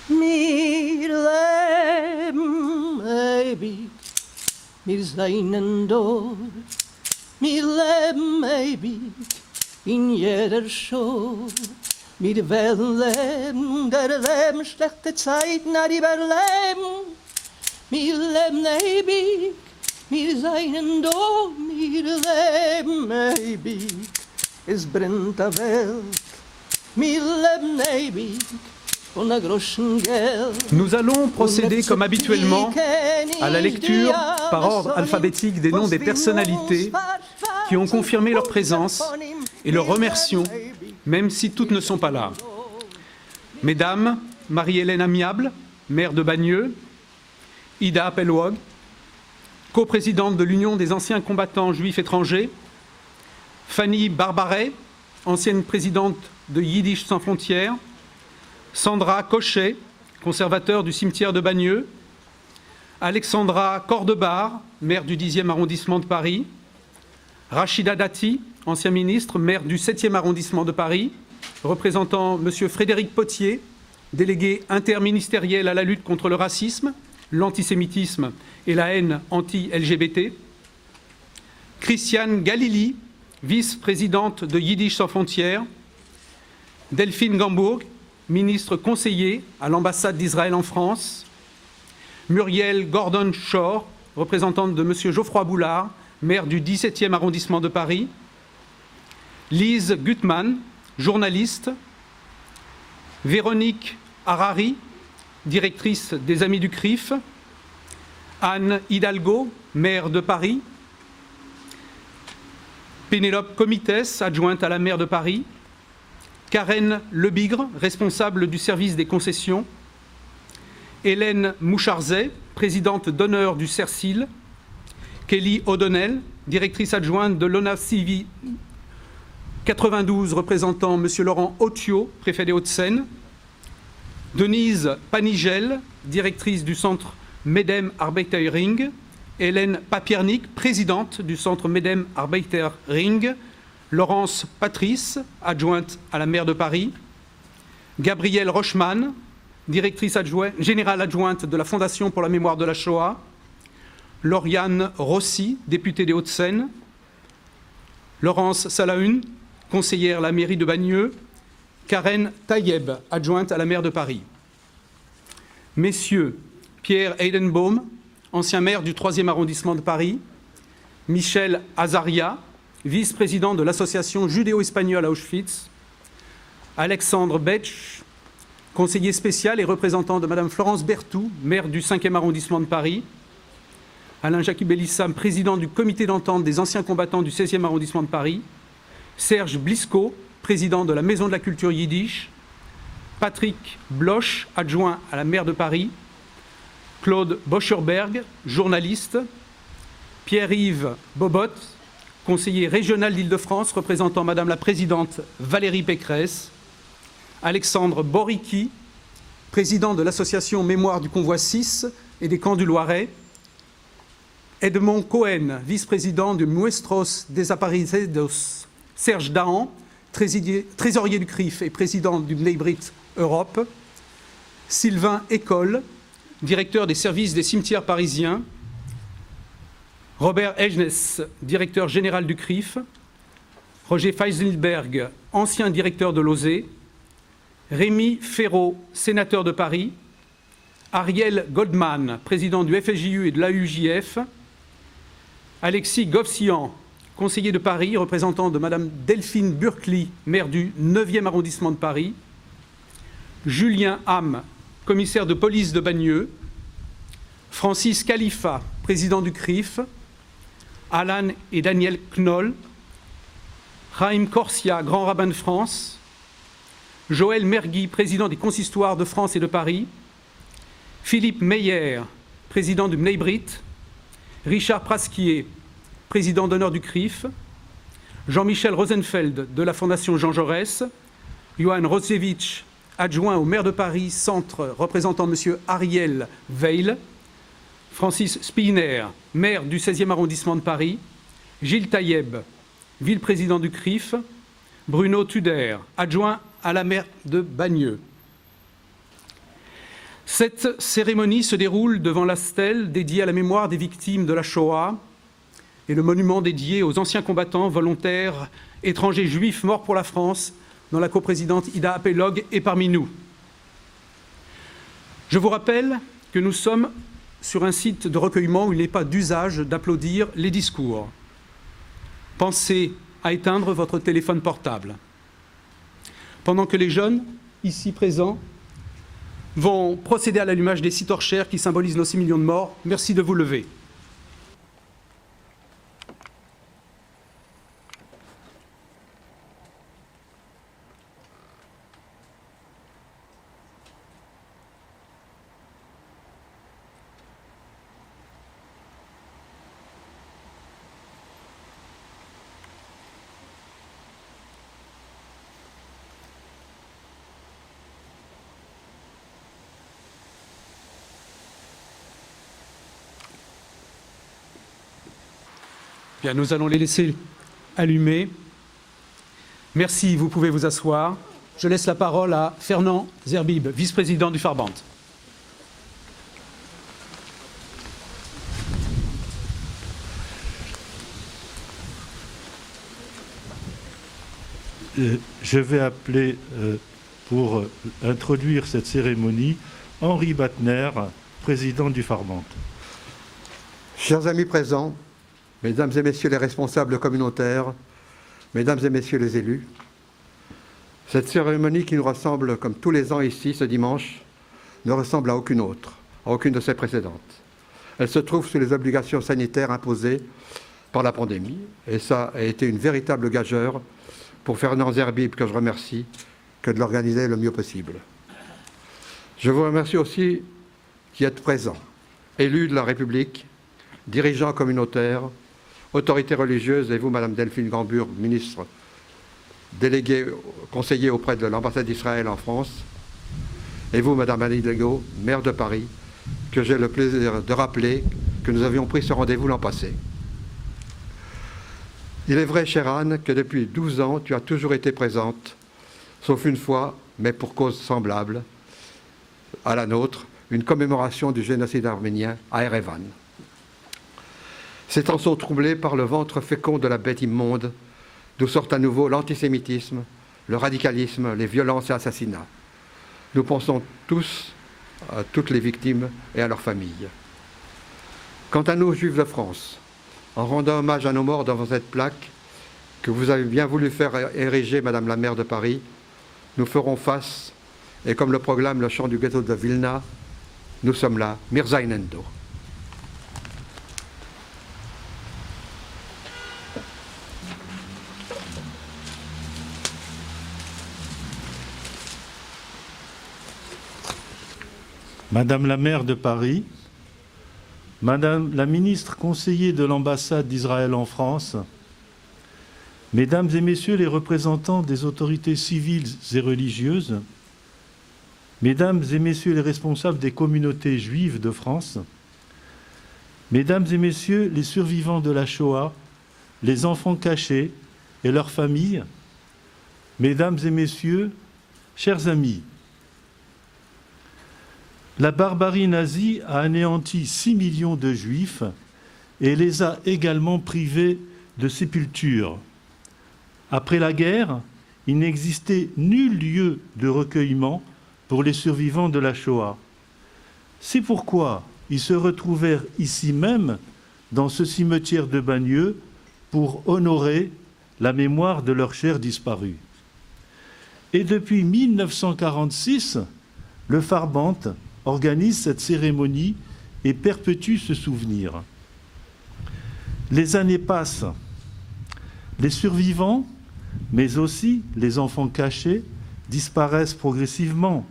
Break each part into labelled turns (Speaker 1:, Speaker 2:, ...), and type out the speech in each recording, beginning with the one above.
Speaker 1: Wir leben ewig, wir seien dort. Wir leben ewig in jeder Schor. Wir werden leben, der Leben schlechte Zeiten hat überleben. Wir leben ewig, wir seien dort. Wir leben ewig, es brennt der Welt. Wir leben ewig.
Speaker 2: Nous allons procéder comme habituellement à la lecture par ordre alphabétique des noms des personnalités qui ont confirmé leur présence et leur remercions, même si toutes ne sont pas là. Mesdames, Marie-Hélène Amiable, maire de Bagneux, Ida Appelwog, coprésidente de l'Union des anciens combattants juifs étrangers, Fanny Barbaret, ancienne présidente de Yiddish sans frontières, Sandra Cochet, conservateur du cimetière de Bagneux, Alexandra Cordebar, maire du 10e arrondissement de Paris, Rachida Dati, ancien ministre, maire du 7e arrondissement de Paris, représentant M. Frédéric Potier, délégué interministériel à la lutte contre le racisme, l'antisémitisme et la haine anti-LGBT, Christiane Galili, vice-présidente de Yiddish sans frontières, Delphine Gambourg, ministre conseiller à l'ambassade d'Israël en France, Muriel Gordon-Shore, représentante de M. Geoffroy Boulard, maire du 17e arrondissement de Paris, Lise Gutmann, journaliste, Véronique Harari, directrice des Amis du CRIF, Anne Hidalgo, maire de Paris, Pénélope Comitès, adjointe à la maire de Paris, Karen Lebigre, responsable du service des concessions, Hélène Moucharzet, présidente d'honneur du CERCIL, Kelly O'Donnell, directrice adjointe de l'ONACIVI 92, représentant M. Laurent Otio, préfet des Hauts-de-Seine, Denise Panigel, directrice du centre Medem Arbeiterring, Hélène Papiernik, présidente du centre Medem Arbeiterring, Laurence Patrice, adjointe à la maire de Paris, Gabrielle Rochman, directrice générale adjointe de la Fondation pour la mémoire de la Shoah, Lauriane Rossi, députée des Hauts-de-Seine, Laurence Salahunt, conseillère à la mairie de Bagneux, Karen Tayeb, adjointe à la maire de Paris. Messieurs Pierre Heidenbaum, ancien maire du 3e arrondissement de Paris, Michel Azaria, vice-président de l'association judéo-espagnole à Auschwitz, Alexandre Betsch, conseiller spécial et représentant de Mme Florence Berthoud, maire du 5e arrondissement de Paris, Alain Jacques Bellissam, président du comité d'entente des anciens combattants du 16e arrondissement de Paris, Serge Blisco, président de la Maison de la Culture Yiddish, Patrick Bloch, adjoint à la maire de Paris, Claude Boscherberg, journaliste, Pierre-Yves Bobot, conseiller régional d'Île-de-France, représentant Madame la Présidente Valérie Pécresse, Alexandre Boriki, président de l'association Mémoire du Convoi 6 et des Camps du Loiret, Edmond Cohen, vice-président du Muestros Desaparecidos, Serge Dahan, trésorier du CRIF et président du Bnei Brit Europe, Sylvain École, directeur des services des cimetières parisiens, Robert Egnes, directeur général du CRIF, Roger Feiselberg, ancien directeur de l'OSE, Rémi Ferraud, sénateur de Paris, Ariel Goldman, président du FSJU et de l'AUJF, Alexis Govsian, conseiller de Paris, représentant de Madame Delphine Burkli, maire du 9e arrondissement de Paris, Julien Ham, commissaire de police de Bagneux, Francis Khalifa, président du CRIF, Alan et Daniel Knoll, Chaim Corsia, grand rabbin de France, Joël Mergui, président des consistoires de France et de Paris, Philippe Meyer, président du Bnei Brit, Richard Prasquier, président d'honneur du CRIF, Jean-Michel Rosenfeld de la Fondation Jean Jaurès, Johan Rodzewicz, adjoint au maire de Paris, centre représentant M. Ariel Veil, Francis Spiner, maire du 16e arrondissement de Paris, Gilles Taïeb, ville-président du CRIF, Bruno Tuder, adjoint à la maire de Bagneux. Cette cérémonie se déroule devant la stèle dédiée à la mémoire des victimes de la Shoah et le monument dédié aux anciens combattants volontaires étrangers juifs morts pour la France, dont la coprésidente Ida Appelog est parmi nous. Je vous rappelle que nous sommes sur un site de recueillement où il n'est pas d'usage d'applaudir les discours. Pensez à éteindre votre téléphone portable. Pendant que les jeunes, ici présents, vont procéder à l'allumage des 6 torchères qui symbolisent nos 6 millions de morts, merci de vous lever. Bien, nous allons les laisser allumer. Merci, vous pouvez vous asseoir. Je laisse la parole à Fernand Zerbib, vice-président du Farband.
Speaker 3: Je vais appeler pour introduire cette cérémonie Henri Batner, président du Farband.
Speaker 4: Chers amis présents, Mesdames et Messieurs les responsables communautaires, Mesdames et Messieurs les élus, cette cérémonie qui nous rassemble comme tous les ans ici ce dimanche ne ressemble à aucune autre, à aucune de ses précédentes. Elle se trouve sous les obligations sanitaires imposées par la pandémie et ça a été une véritable gageure pour Fernand Zerbib, que je remercie, que de l'organiser le mieux possible. Je vous remercie aussi qui êtes présents, élus de la République, dirigeants communautaires, autorités religieuses, et vous, Madame Delphine Gamburg, ministre déléguée, conseiller auprès de l'ambassade d'Israël en France, et vous, Madame Annie Hidalgo, maire de Paris, que j'ai le plaisir de rappeler que nous avions pris ce rendez-vous l'an passé. Il est vrai, chère Anne, que depuis 12 ans, tu as toujours été présente, sauf une fois, mais pour cause semblable à la nôtre, une commémoration du génocide arménien à Erevan. Ces temps sont troublés par le ventre fécond de la bête immonde, d'où sortent à nouveau l'antisémitisme, le radicalisme, les violences et assassinats. Nous pensons tous à toutes les victimes et à leurs familles. Quant à nous, Juifs de France, en rendant hommage à nos morts devant cette plaque que vous avez bien voulu faire ériger, Madame la maire de Paris, nous ferons face, et comme le proclame le chant du ghetto de Vilna, nous sommes là, Mirzaïnendo.
Speaker 3: Madame la maire de Paris, Madame la ministre conseiller de l'ambassade d'Israël en France, Mesdames et Messieurs les représentants des autorités civiles et religieuses, Mesdames et Messieurs les responsables des communautés juives de France, Mesdames et Messieurs les survivants de la Shoah, les enfants cachés et leurs familles, Mesdames et Messieurs, chers amis, la barbarie nazie a anéanti 6 millions de Juifs et les a également privés de sépulture. Après la guerre, il n'existait nul lieu de recueillement pour les survivants de la Shoah. C'est pourquoi ils se retrouvèrent ici même, dans ce cimetière de Bagneux, pour honorer la mémoire de leurs chers disparus. Et depuis 1946, le Farband organise cette cérémonie et perpétue ce souvenir. Les années passent. Les survivants, mais aussi les enfants cachés, disparaissent progressivement.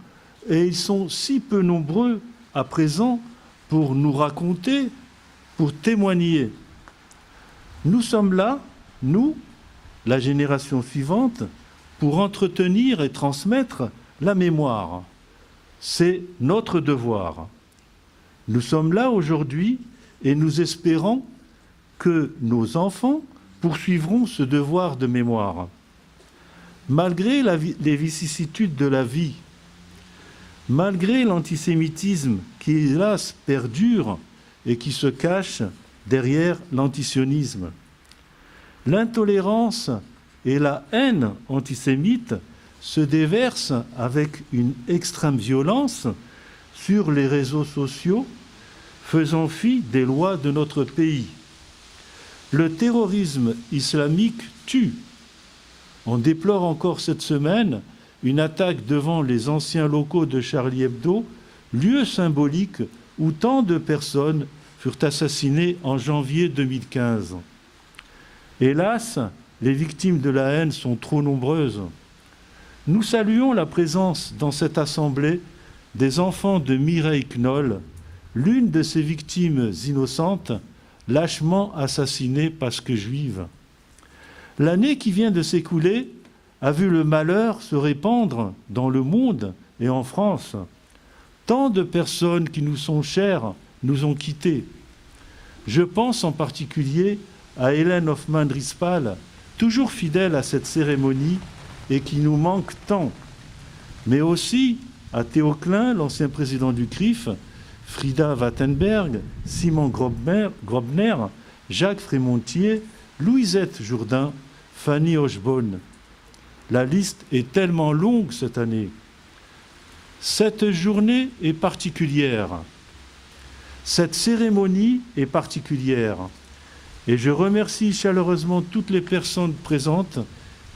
Speaker 3: Et ils sont si peu nombreux à présent pour nous raconter, pour témoigner. Nous sommes là, nous, la génération suivante, pour entretenir et transmettre la mémoire. C'est notre devoir. Nous sommes là aujourd'hui et nous espérons que nos enfants poursuivront ce devoir de mémoire. Malgré les vicissitudes de la vie, Malgré l'antisémitisme qui, hélas, perdure et qui se cache derrière l'antisionisme. L'intolérance et la haine antisémite se déversent avec une extrême violence sur les réseaux sociaux, faisant fi des lois de notre pays. Le terrorisme islamique tue. On déplore encore cette semaine une attaque devant les anciens locaux de Charlie Hebdo, lieu symbolique où tant de personnes furent assassinées en janvier 2015. Hélas, les victimes de la haine sont trop nombreuses. Nous saluons la présence dans cette assemblée des enfants de Mireille Knoll, l'une de ces victimes innocentes, lâchement assassinée parce que juive. L'année qui vient de s'écouler a vu le malheur se répandre dans le monde et en France. Tant de personnes qui nous sont chères nous ont quittés. Je pense en particulier à Hélène Hoffmann-Drispal, toujours fidèle à cette cérémonie et qui nous manque tant, mais aussi à Théo Klein, l'ancien président du CRIF, Frida Wattenberg, Simon Grobner, Jacques Frémontier, Louisette Jourdain, Fanny Hochbaum. La liste est tellement longue cette année. Cette journée est particulière. Cette cérémonie est particulière. Et je remercie chaleureusement toutes les personnes présentes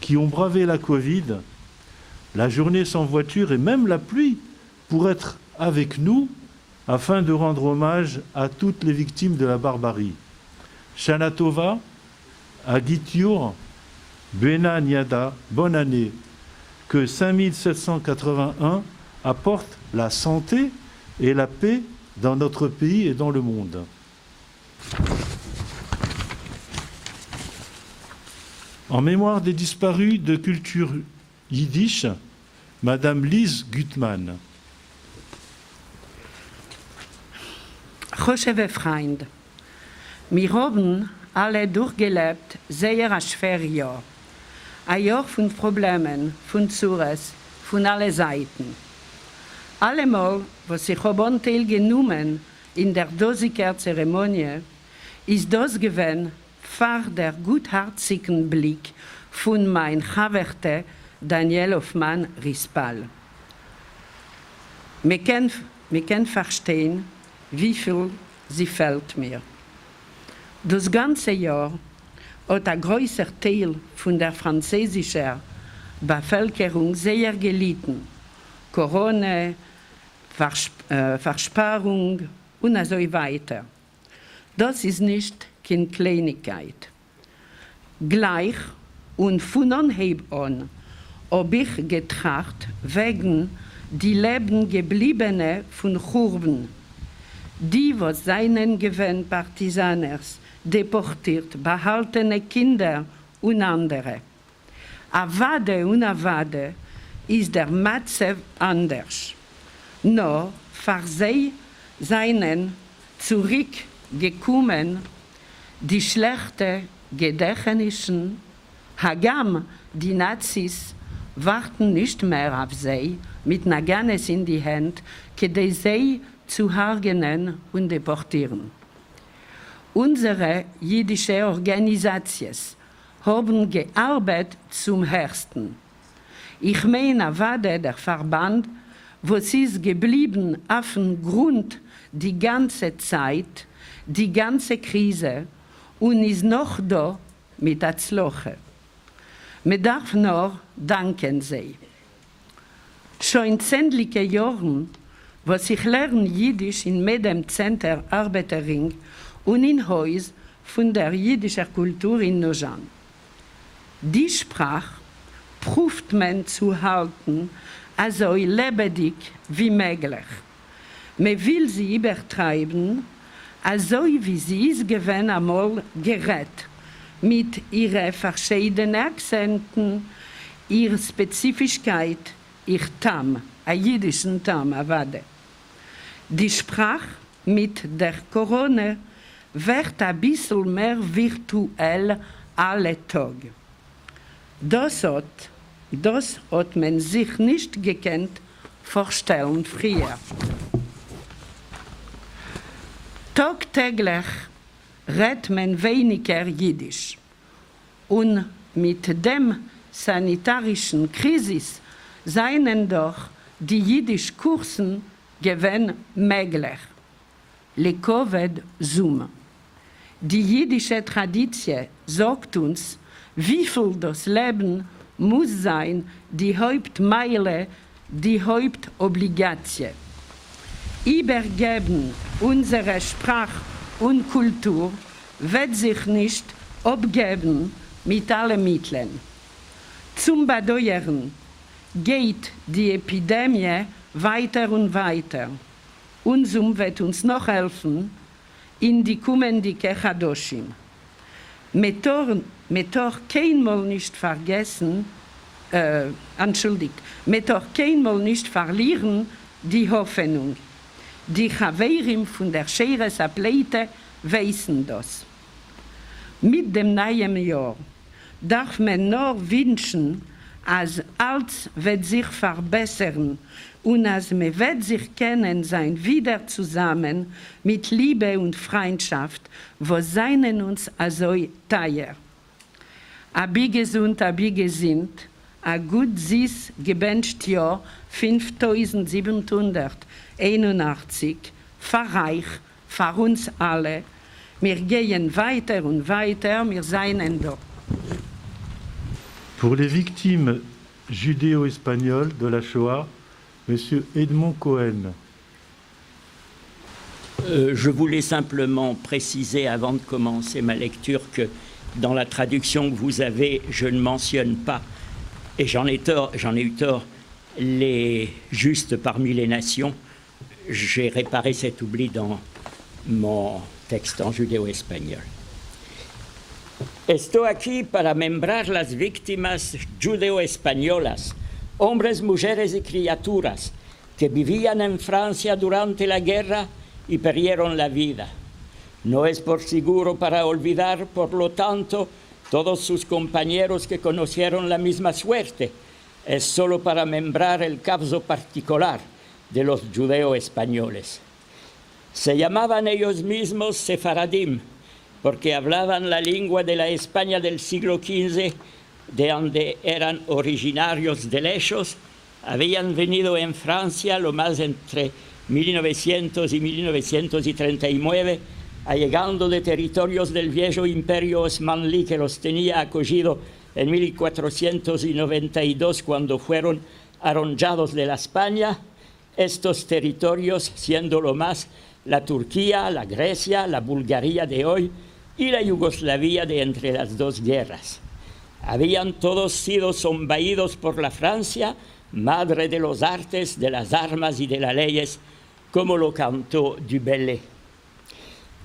Speaker 3: qui ont bravé la Covid, la journée sans voiture et même la pluie pour être avec nous afin de rendre hommage à toutes les victimes de la barbarie. Shana Tova, Agitiour, Buena Niada, bonne année. Que 5781 apporte la santé et la paix dans notre pays et dans le monde. En mémoire des disparus de culture yiddish, Madame Lise Gutmann.
Speaker 5: Liebe Freunde, wir haben alle durchgelebt sehr ein schweres Jahr. Ein Jahr von Problemen, von Zures, von allen Seiten. Allemal, was ich habe teilgenommen in der Dosiker-Zeremonie, ist das gewesen vor der gutherzigen Blick von mein Chaverte Daniel Hoffmann-Drispal. Wir können verstehen, wie viel sie fällt mir. Das ganze Jahr hat ein größer Teil von der französischen Bevölkerung sehr gelitten. Corona, Versparung und so weiter. Das ist nicht keine Kleinigkeit. Gleich und von Anhieb an habe ich getracht wegen die Leben gebliebene von Churben, die, was seinen gewähnt Partisaners, deportiert, behaltene Kinder und andere. A Wade und a Wade ist der Matze anders. Nur für sie seinen zurückgekommen die schlechte Gedächtnissen, Hagam, die Nazis, warten nicht mehr auf sie mit Naganes in die Hand, die sie zu hargenen und deportieren. Unsere jüdische Organisations haben gearbeitet zum Ersten. Ich meine, Wade der Verband, wo sie ist geblieben auf dem Grund die ganze Zeit, die ganze Krise und ist noch da mit der Zloche. Man darf nur danken sie. Schon in zähnlichen Jahren, was ich lerne Jiddisch in Medem Center Arbeiterring und in Haus von der jüdischen Kultur in Nozan. Die Sprache prüft man zu halten, also lebendig wie möglich. Man will sie übertreiben, also wie sie es gewesen einmal gerät, mit ihren verschiedenen Akzenten, ihrer Spezifischkeit, ihr Tam, ein jüdischen Tam, Avade. Die Sprache mit der Corona wird ein bisschen mehr virtuell alle Tage. Das hat man sich nicht gekannt vorstellen früher. Tagtäglich redet man weniger Jiddisch. Und mit dem sanitarischen Krise seien doch die Jiddisch-Kursen gewinn möglich. Le Covid Zoom. Die jiddische Tradition sagt uns, wie viel das Leben muss sein, die Hauptmeile, die Hauptobligation. Übergeben unsere Sprache und Kultur wird sich nicht abgeben mit allen Mitteln. Zum Bedeuern geht die Epidemie weiter und weiter. Und Zoom wird uns noch helfen in die kommenden Chadoshim. Mit keinmal nicht vergessen, mit keinmal nicht verlieren die Hoffnung. Die Chaverim von der Scheres Apleite wissen das. Mit dem neuen Jahr darf man nur wünschen, als alles wird sich verbessern und als man wird sich kennen sein wieder zusammen mit Liebe und Freundschaft, wo seien uns also teuer. Abi gesund, abi gesinnt, a gut süß gebencht Jahr 5781, verreich, für uns alle. Wir gehen weiter und weiter, wir seien da.
Speaker 3: Pour les victimes judéo-espagnoles de la Shoah, M. Edmond Cohen.
Speaker 6: Je voulais simplement préciser avant de commencer ma lecture que dans la traduction que vous avez, je ne mentionne pas, et j'en ai eu tort, les justes parmi les nations. J'ai réparé cet oubli dans mon texte en judéo-espagnol. Estoy aquí para membrar las víctimas judeo-españolas, hombres, mujeres y criaturas que vivían en Francia durante la guerra y perdieron la vida. No es por seguro para olvidar, por lo tanto, todos sus compañeros que conocieron la misma suerte. Es solo para membrar el caso particular de los judeo-españoles. Se llamaban ellos mismos sefaradim, porque hablaban la lengua de la España del siglo XV, de donde eran originarios de Lechos, habían venido en Francia lo más entre 1900 y 1939, allegando de territorios del viejo imperio osmanlí que los tenía acogido en 1492 cuando fueron arronjados de la España, estos territorios siendo lo más la Turquía, la Grecia, la Bulgaria de hoy y la Yugoslavia de entre las dos guerras. Habían todos sido zombaídos por la Francia, madre de los artes, de las armas y de las leyes, como lo cantó Du Bellay.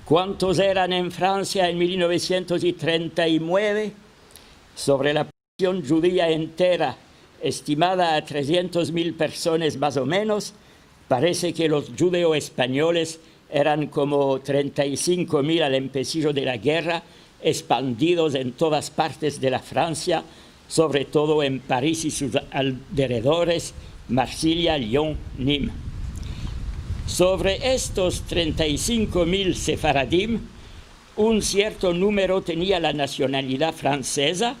Speaker 6: ¿Cuántos eran en Francia en 1939? Sobre la población judía entera, estimada a 300.000 personas más o menos, parece que los judeo-españoles eran como 35.000 al empecillo de la guerra, expandidos en todas partes de la Francia, sobre todo en París y sus alrededores, Marsella, Lyon, Nîmes. Sobre estos 35.000 sefaradim, un cierto número tenía la nacionalidad francesa,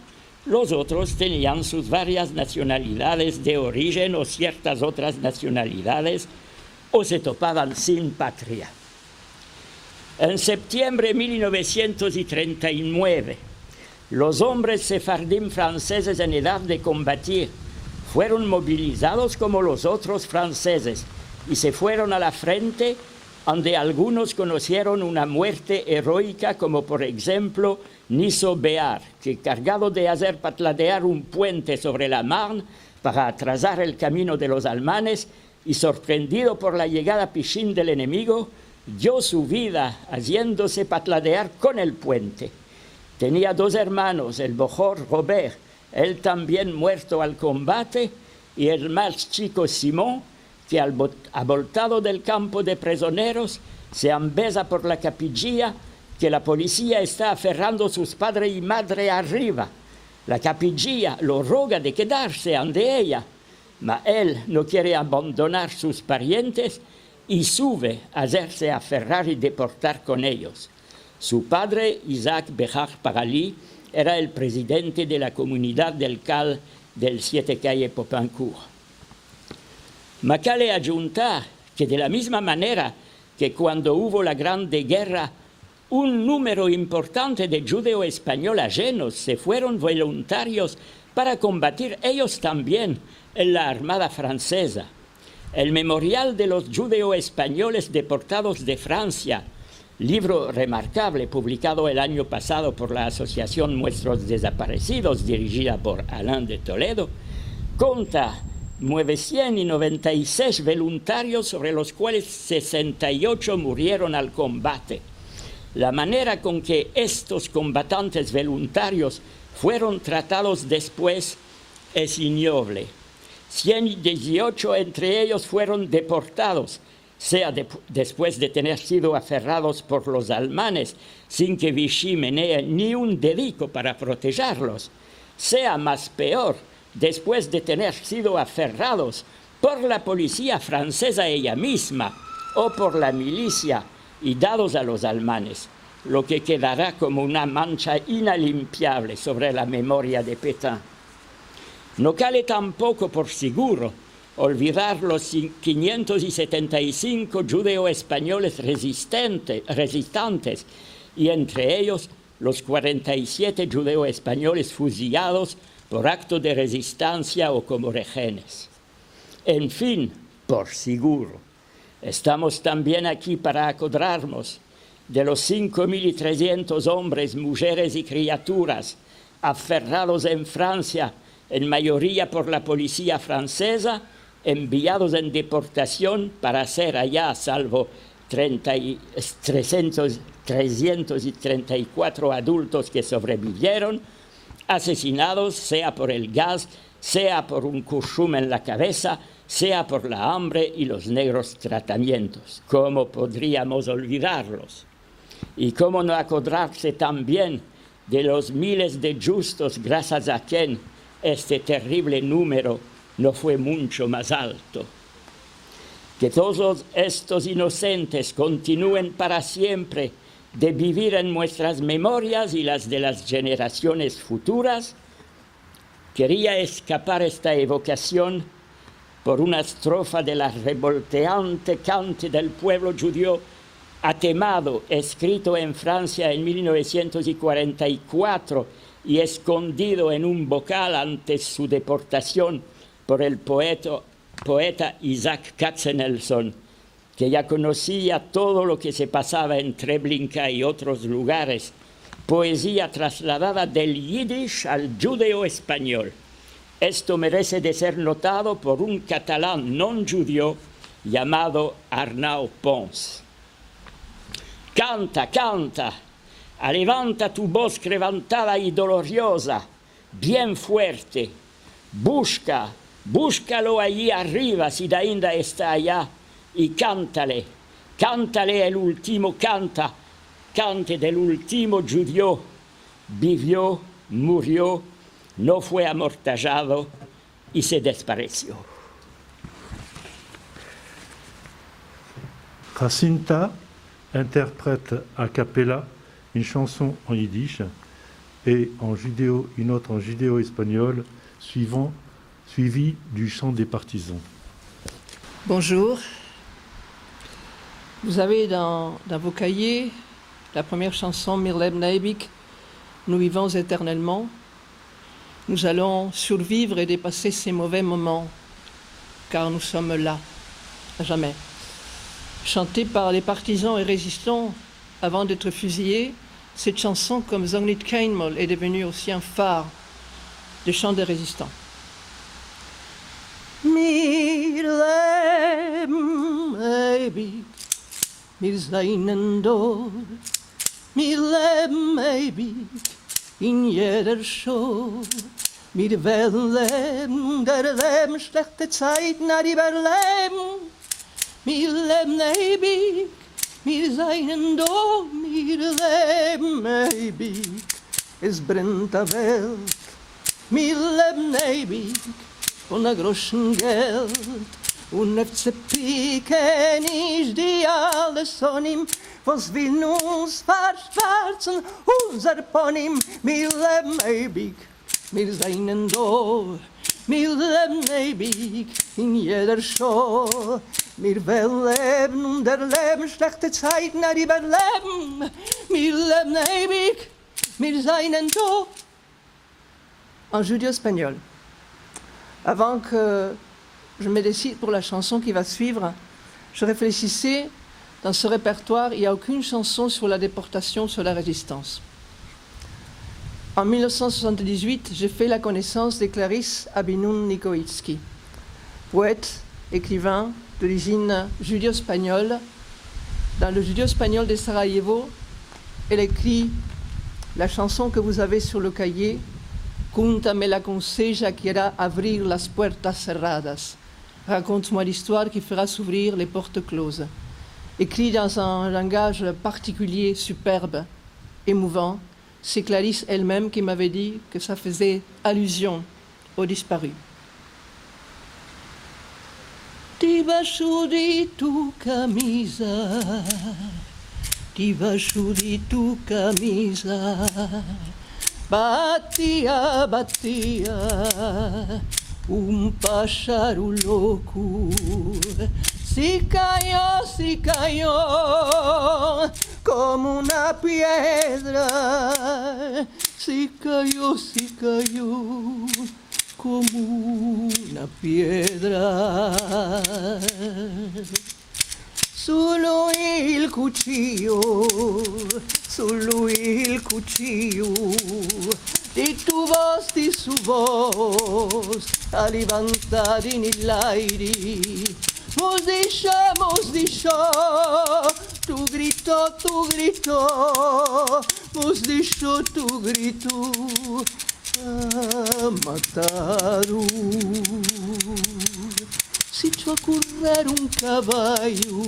Speaker 6: los otros tenían sus varias nacionalidades de origen o ciertas otras nacionalidades, o se topaban sin patria. En septiembre de 1939, los hombres sefardim franceses en edad de combatir fueron movilizados como los otros franceses y se fueron a la frente, donde algunos conocieron una muerte heroica, como por ejemplo Niso Béar, que cargado de hacer patladear un puente sobre la Marne para atrasar el camino de los alemanes y sorprendido por la llegada piscín del enemigo, dio su vida haciéndose patladear con el puente. Tenía dos hermanos, el mejor Robert, él también muerto al combate, y el más chico Simón, que aboltado del campo de prisioneros se embesa por la capilla, que la policía está aferrando a sus padre y madre arriba. La capilla lo roga de quedarse ante ella, mas él no quiere abandonar sus parientes y sube a hacerse aferrar y deportar con ellos. Su padre, Isaac Béjar Paraly, era el presidente de la comunidad del CAL del 7 calle Popincourt. Macale adjunta que de la misma manera que cuando hubo la Grande Guerra, un número importante de judíos españoles ajenos se fueron voluntarios para combatir ellos también en la Armada francesa. El Memorial de los Judíos Españoles Deportados de Francia, libro remarcable publicado el año pasado por la Asociación Nuestros Desaparecidos, dirigida por Alain de Toledo, cuenta 996 voluntarios, sobre los cuales 68 murieron al combate. La manera con que estos combatantes voluntarios fueron tratados después es ignoble. 118 entre ellos fueron deportados, sea después de tener sido aferrados por los alemanes sin que Vichy menee ni un dedico para protegerlos, sea más peor, después de tener sido aferrados por la policía francesa ella misma o por la milicia y dados a los alemanes, lo que quedará como una mancha inalimpiable sobre la memoria de Pétain. No cabe tampoco por seguro olvidar los 575 judíos españoles resistentes y entre ellos los 47 judíos españoles fusilados por acto de resistencia o como rehenes. En fin, por seguro, estamos también aquí para acordarnos de los 5.300 hombres, mujeres y criaturas aferrados en Francia, en mayoría por la policía francesa, enviados en deportación para ser allá, salvo 334 adultos que sobrevivieron, asesinados sea por el gas, sea por un curshum en la cabeza, sea por la hambre y los negros tratamientos. ¿Cómo podríamos olvidarlos? Y cómo no acordarse también de los miles de justos gracias a quien este terrible número no fue mucho más alto. Que todos estos inocentes continúen para siempre de vivir en nuestras memorias y las de las generaciones futuras. Quería escapar esta evocación por una estrofa de la revolteante cante del pueblo judío atemado, escrito en Francia en 1944 y escondido en un bocal antes su deportación por el poeta Isaac Katzenelson, que ya conocía todo lo que se pasaba en Treblinka y otros lugares, poesía trasladada del yiddish al judeo español. Esto merece de ser notado por un catalán no judío llamado Arnau Pons. Canta, canta, levanta tu voz quebrantada y dolorosa, bien fuerte, búscalo allí arriba si ainda está allá, y cántale el último cante del último judío, vivió, murió, no fue amortallado y se desapareció.
Speaker 3: Jacinta interprète a cappella une chanson en yiddish et une autre en judéo-espagnol, suivie du chant des partisans.
Speaker 1: Bonjour. Vous avez dans vos cahiers la première chanson, Mir leben ewig, Nous vivons éternellement. Nous allons survivre et dépasser ces mauvais moments, car nous sommes là, à jamais. Chantée par les partisans et résistants avant d'être fusillés, cette chanson, comme Song nit keinmal, est devenue aussi un phare des chants des résistants. Mir leben ewig, wir seinen dort, mir leben ewig in jeder Schor. Wir werden leben, der Leben schlechte Zeiten hat überleben. Wir leben ewig, wir seien dort, wir leben ewig. Es brennt der Welt, wir leben ewig, von der großen Geld. Und FCP kenn ich die alles von ihm, was will uns verschwarzen, unser Ponym, wir leben ewig, wir seien da, wir leben ewig in jeder Show. Wir wollen leben und erleben schlechte Zeiten, überleben, wir leben ewig, wir seien da. En judéo-espagnol. Avant que je me décide pour la chanson qui va suivre, je réfléchissais, dans ce répertoire, il n'y a aucune chanson sur la déportation, sur la résistance. En 1978, j'ai fait la connaissance de Clarisse Abinun Nikoitsky, poète, écrivain d'origine judéo-espagnole. Dans le judéo-espagnol de Sarajevo, elle écrit la chanson que vous avez sur le cahier, Cuéntame la conseja qui ira abrir las puertas cerradas. Raconte-moi l'histoire qui fera s'ouvrir les portes closes. Écrit dans un langage particulier, superbe, émouvant, c'est Clarisse elle-même qui m'avait dit que ça faisait allusion aux disparus. Debaixo de tu camisa, debaixo de tu camisa, batia, batia, pájaro louco. Se cayó como una piedra. Se cayó como una piedra. Solo il cuchillo di tu voz, di su voz, a levantar en el aire. Mos dicho, tu grito, mos dicho, tu grito, mataron. Se echó a correr un caballo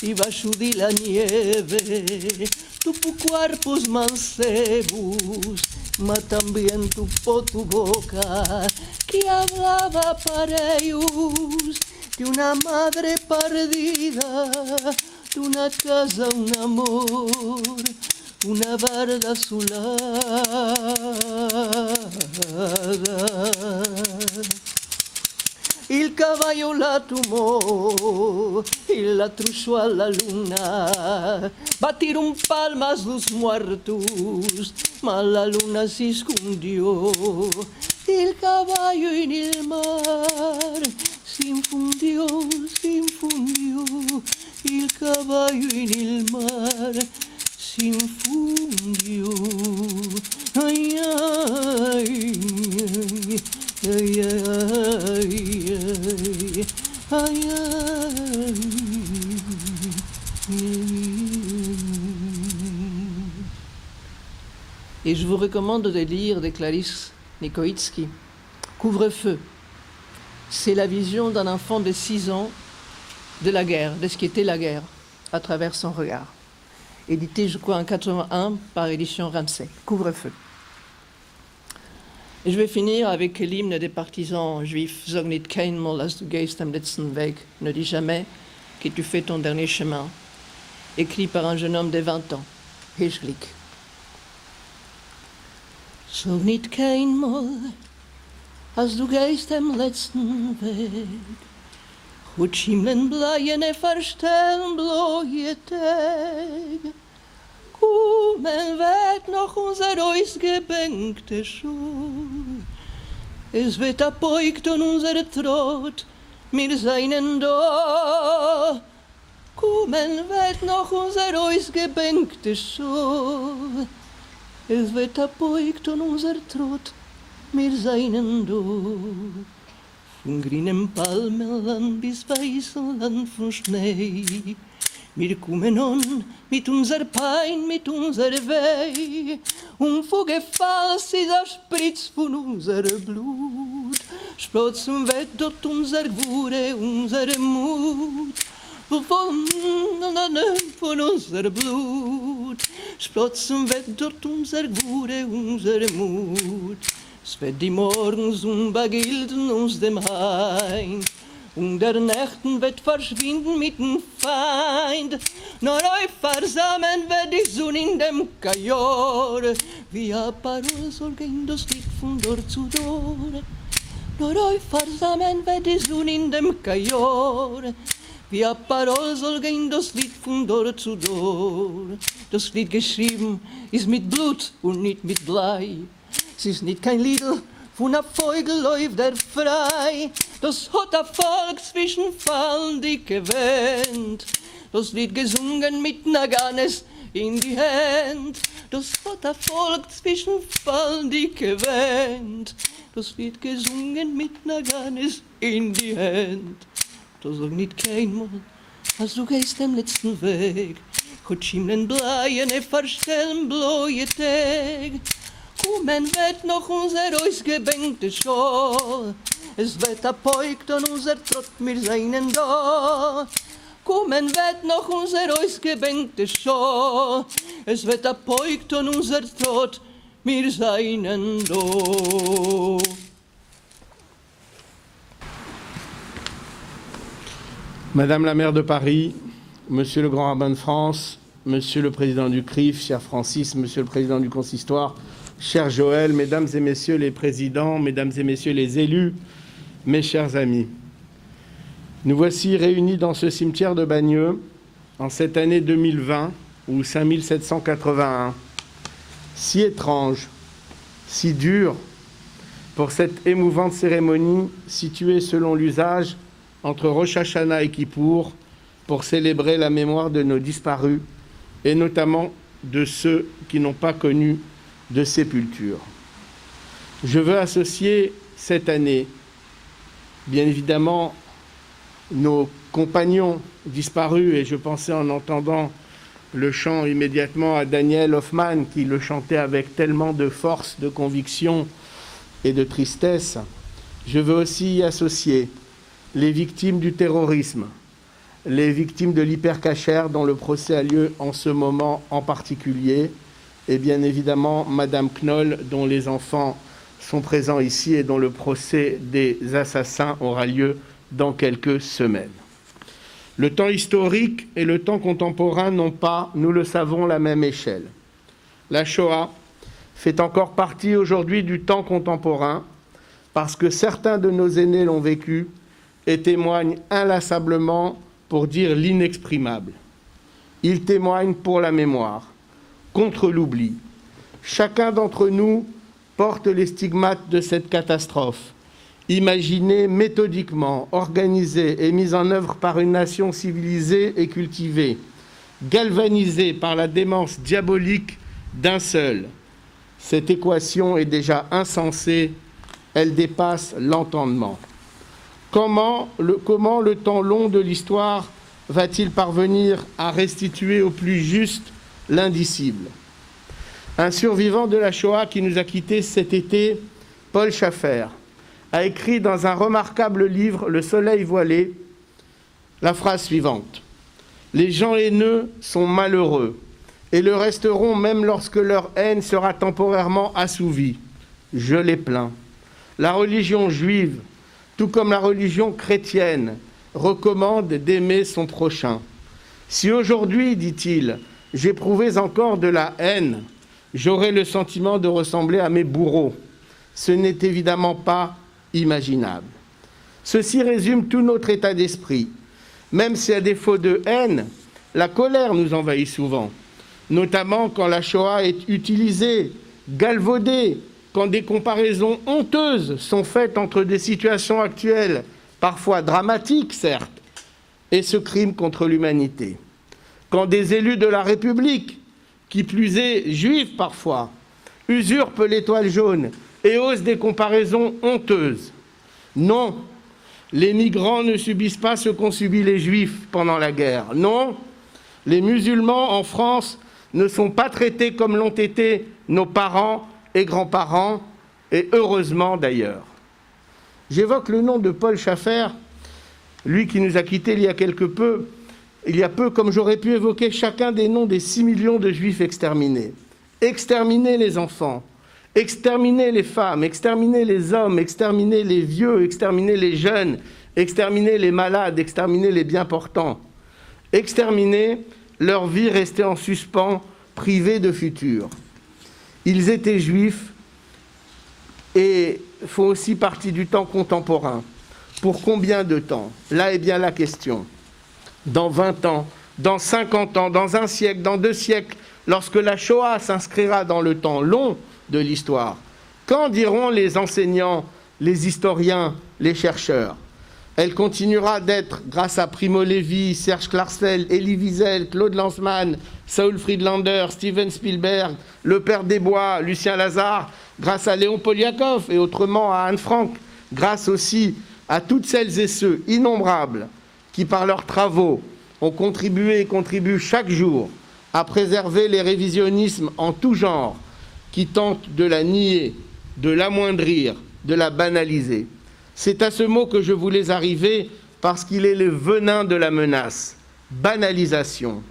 Speaker 1: debajo de la nieve, tuvo cuerpos mancebos, mas también tuvo tu boca que hablaba para ellos de una madre perdida, de una casa, un amor, una barda azulada. Il caballo la tomó y la truchó a la luna. Batieron palmas los muertos, mas la luna se escondió. El caballo en el mar se infundió. El caballo en el mar se infundió. Ay, ay, ay, ay, ay, ay, Et je vous recommande de lire de Clarisse Nikoitsky, Couvre-feu. C'est la vision d'un enfant de 6 ans de la guerre, de ce qu'était la guerre, à travers son regard. Édité, je crois, en 81 par Édition Ramsay. Couvre-feu. Et je vais finir avec l'hymne des partisans juifs. Sag nicht keinmal, als du gehst am letzten Weg. Ne dis jamais que tu fais ton dernier chemin. Écrit par un jeune homme de 20 ans, Hirschlik. Sag nicht keinmal, als du gehst am letzten Weg. Goed schimlen bleien en verstellen blooie Tag. Kommen wird noch unser ausgebänkte Schuh. Es wird abbeugt und unser Trott, wir seien da. Kommen wird noch unser ausgebänkte Schuh. Es wird abbeugt und unser Trott, wir seien da. Von grünem Palmenland bis weißem Land von Schnee. Wir kommen an mit unser Pein, mit unser Weh. Und vor Gefahr sie das Spritz von unser Blut. Sprotzen wird dort unser Wure, unser Mut. Von unser Blut. Sprotzen wird dort unser Wure, unser Mut. Es wird die Morgens unbegilden aus dem Hain, und der Nächten wird verschwinden mit dem Feind. Nur euch versammeln wird die Sonne in dem Kajor, wie a Parol soll gehen das Lied von Dor zu Dor. Nur euch versammeln wird die Sonne in dem Kajor, wie a Parol soll gehen das Lied von Dor zu Dor. Das Lied geschrieben ist mit Blut und nicht mit Blei. Es ist nicht kein Liedl von a Vogel läuft er frei. Das hat a Volk zwischen Fallen die gewähnt. Das Lied gesungen mit Naganes in die Hand. Das hat a Volk zwischen Fallen die gewähnt. Das Lied gesungen mit Naganes in die Hand. Das sagt nicht kein Mal, als du gehst dem letzten Weg. Gott schimmeln bleiene verstellen bloie Tag. Kommen wird noch unser ausgebänkte Schor. Es wird abbeugt und unser Trott, wir seinen da. Kommen wird noch unser ausgebänkte Schor. Es wird abbeugt und unser Trott, wir seinen da.
Speaker 7: Madame la maire de Paris, Monsieur le grand rabbin de France, Monsieur le président du CRIF, cher Francis, Monsieur le président du consistoire, cher Joël, Mesdames et Messieurs les présidents, Mesdames et Messieurs les élus, mes chers amis. Nous voici réunis dans ce cimetière de Bagneux en cette année 2020 ou 5781, si étrange, si dure pour cette émouvante cérémonie située selon l'usage entre Rosh Hashanah et Kippour pour célébrer la mémoire de nos disparus et notamment de ceux qui n'ont pas connu de sépulture. Je veux associer cette année, bien évidemment, nos compagnons disparus, et je pensais en entendant le chant immédiatement à Daniel Hoffman, qui le chantait avec tellement de force, de conviction et de tristesse. Je veux aussi y associer les victimes du terrorisme, les victimes de l'hypercachère dont le procès a lieu en ce moment en particulier, et bien évidemment Madame Knoll dont les enfants sont présents ici et dont le procès des assassins aura lieu dans quelques semaines. Le temps historique et le temps contemporain n'ont pas, nous le savons, la même échelle. La Shoah fait encore partie aujourd'hui du temps contemporain parce que certains de nos aînés l'ont vécu et témoignent inlassablement pour dire l'inexprimable. Ils témoignent pour la mémoire, contre l'oubli. Chacun d'entre nous porte les stigmates de cette catastrophe, imaginée méthodiquement, organisée et mise en œuvre par une nation civilisée et cultivée, galvanisée par la démence diabolique d'un seul. Cette équation est déjà insensée, elle dépasse l'entendement. Comment le temps long de l'histoire va-t-il parvenir à restituer au plus juste l'indicible? Un survivant de la Shoah qui nous a quittés cet été, Paul Schaffer, a écrit dans un remarquable livre, Le Soleil voilé, la phrase suivante: « Les gens haineux sont malheureux et le resteront même lorsque leur haine sera temporairement assouvie. Je les plains. La religion juive, tout comme la religion chrétienne, recommande d'aimer son prochain. Si aujourd'hui, dit-il, j'éprouvais encore de la haine, j'aurais le sentiment de ressembler à mes bourreaux. Ce n'est évidemment pas imaginable. » Ceci résume tout notre état d'esprit. Même si à défaut de haine, la colère nous envahit souvent, notamment quand la Shoah est utilisée, galvaudée, quand des comparaisons honteuses sont faites entre des situations actuelles, parfois dramatiques certes, et ce crime contre l'humanité. Quand des élus de la République, qui plus est juifs parfois, usurpent l'étoile jaune et osent des comparaisons honteuses. Non, les migrants ne subissent pas ce qu'ont subi les juifs pendant la guerre. Non, les musulmans en France ne sont pas traités comme l'ont été nos parents et grands-parents, et heureusement d'ailleurs. J'évoque le nom de Paul Schaffer, lui qui nous a quittés il y a peu, comme j'aurais pu évoquer chacun des noms des 6 millions de juifs exterminés. Exterminer les enfants, Exterminer les femmes, exterminer les hommes, exterminer les vieux, exterminer les jeunes, exterminer les malades, exterminer les bien portants. Exterminer leur vie restée en suspens, privée de futur. Ils étaient juifs et font aussi partie du temps contemporain. Pour combien de temps? Là est bien la question. Dans 20 ans, dans 50 ans, dans un siècle, dans 2 siècles, lorsque la Shoah s'inscrira dans le temps long de l'histoire, quand diront les enseignants, les historiens, les chercheurs? Elle continuera d'être, grâce à Primo Levi, Serge Klarsfeld, Elie Wiesel, Claude Lanzmann, Saul Friedlander, Steven Spielberg, Le Père Desbois, Lucien Lazare, grâce à Léon Poliakov et autrement à Anne Frank, grâce aussi à toutes celles et ceux innombrables qui, par leurs travaux, ont contribué et contribuent chaque jour à préserver les révisionnismes en tout genre qui tentent de la nier, de l'amoindrir, de la banaliser. C'est à ce mot que je voulais arriver parce qu'il est le venin de la menace. Banalisation.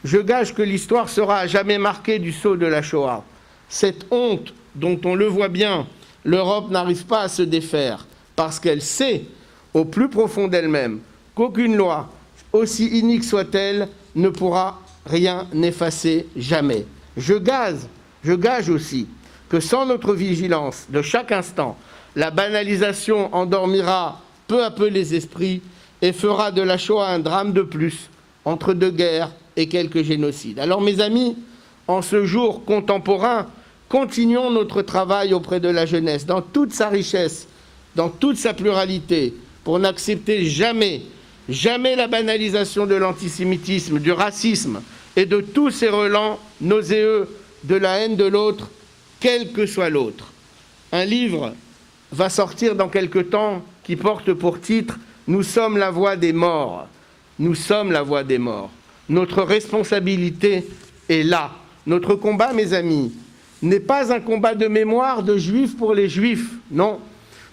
Speaker 7: Je gage que l'histoire sera à jamais marquée du sceau de la Shoah. Cette honte dont on le voit bien, l'Europe n'arrive pas à se défaire parce qu'elle sait, au plus profond d'elle-même, qu'aucune loi, aussi inique soit-elle, ne pourra rien effacer jamais. Je gage aussi que sans notre vigilance de chaque instant, la banalisation endormira peu à peu les esprits et fera de la Shoah un drame de plus entre 2 guerres et quelques génocides. Alors mes amis, en ce jour contemporain, continuons notre travail auprès de la jeunesse dans toute sa richesse, dans toute sa pluralité, pour n'accepter jamais la banalisation de l'antisémitisme, du racisme et de tous ces relents nauséeux de la haine de l'autre, quel que soit l'autre. Un livre va sortir dans quelque temps qui porte pour titre « Nous sommes la voix des morts ». Nous sommes la voix des morts. Notre responsabilité est là. Notre combat, mes amis, n'est pas un combat de mémoire de juifs pour les juifs. Non,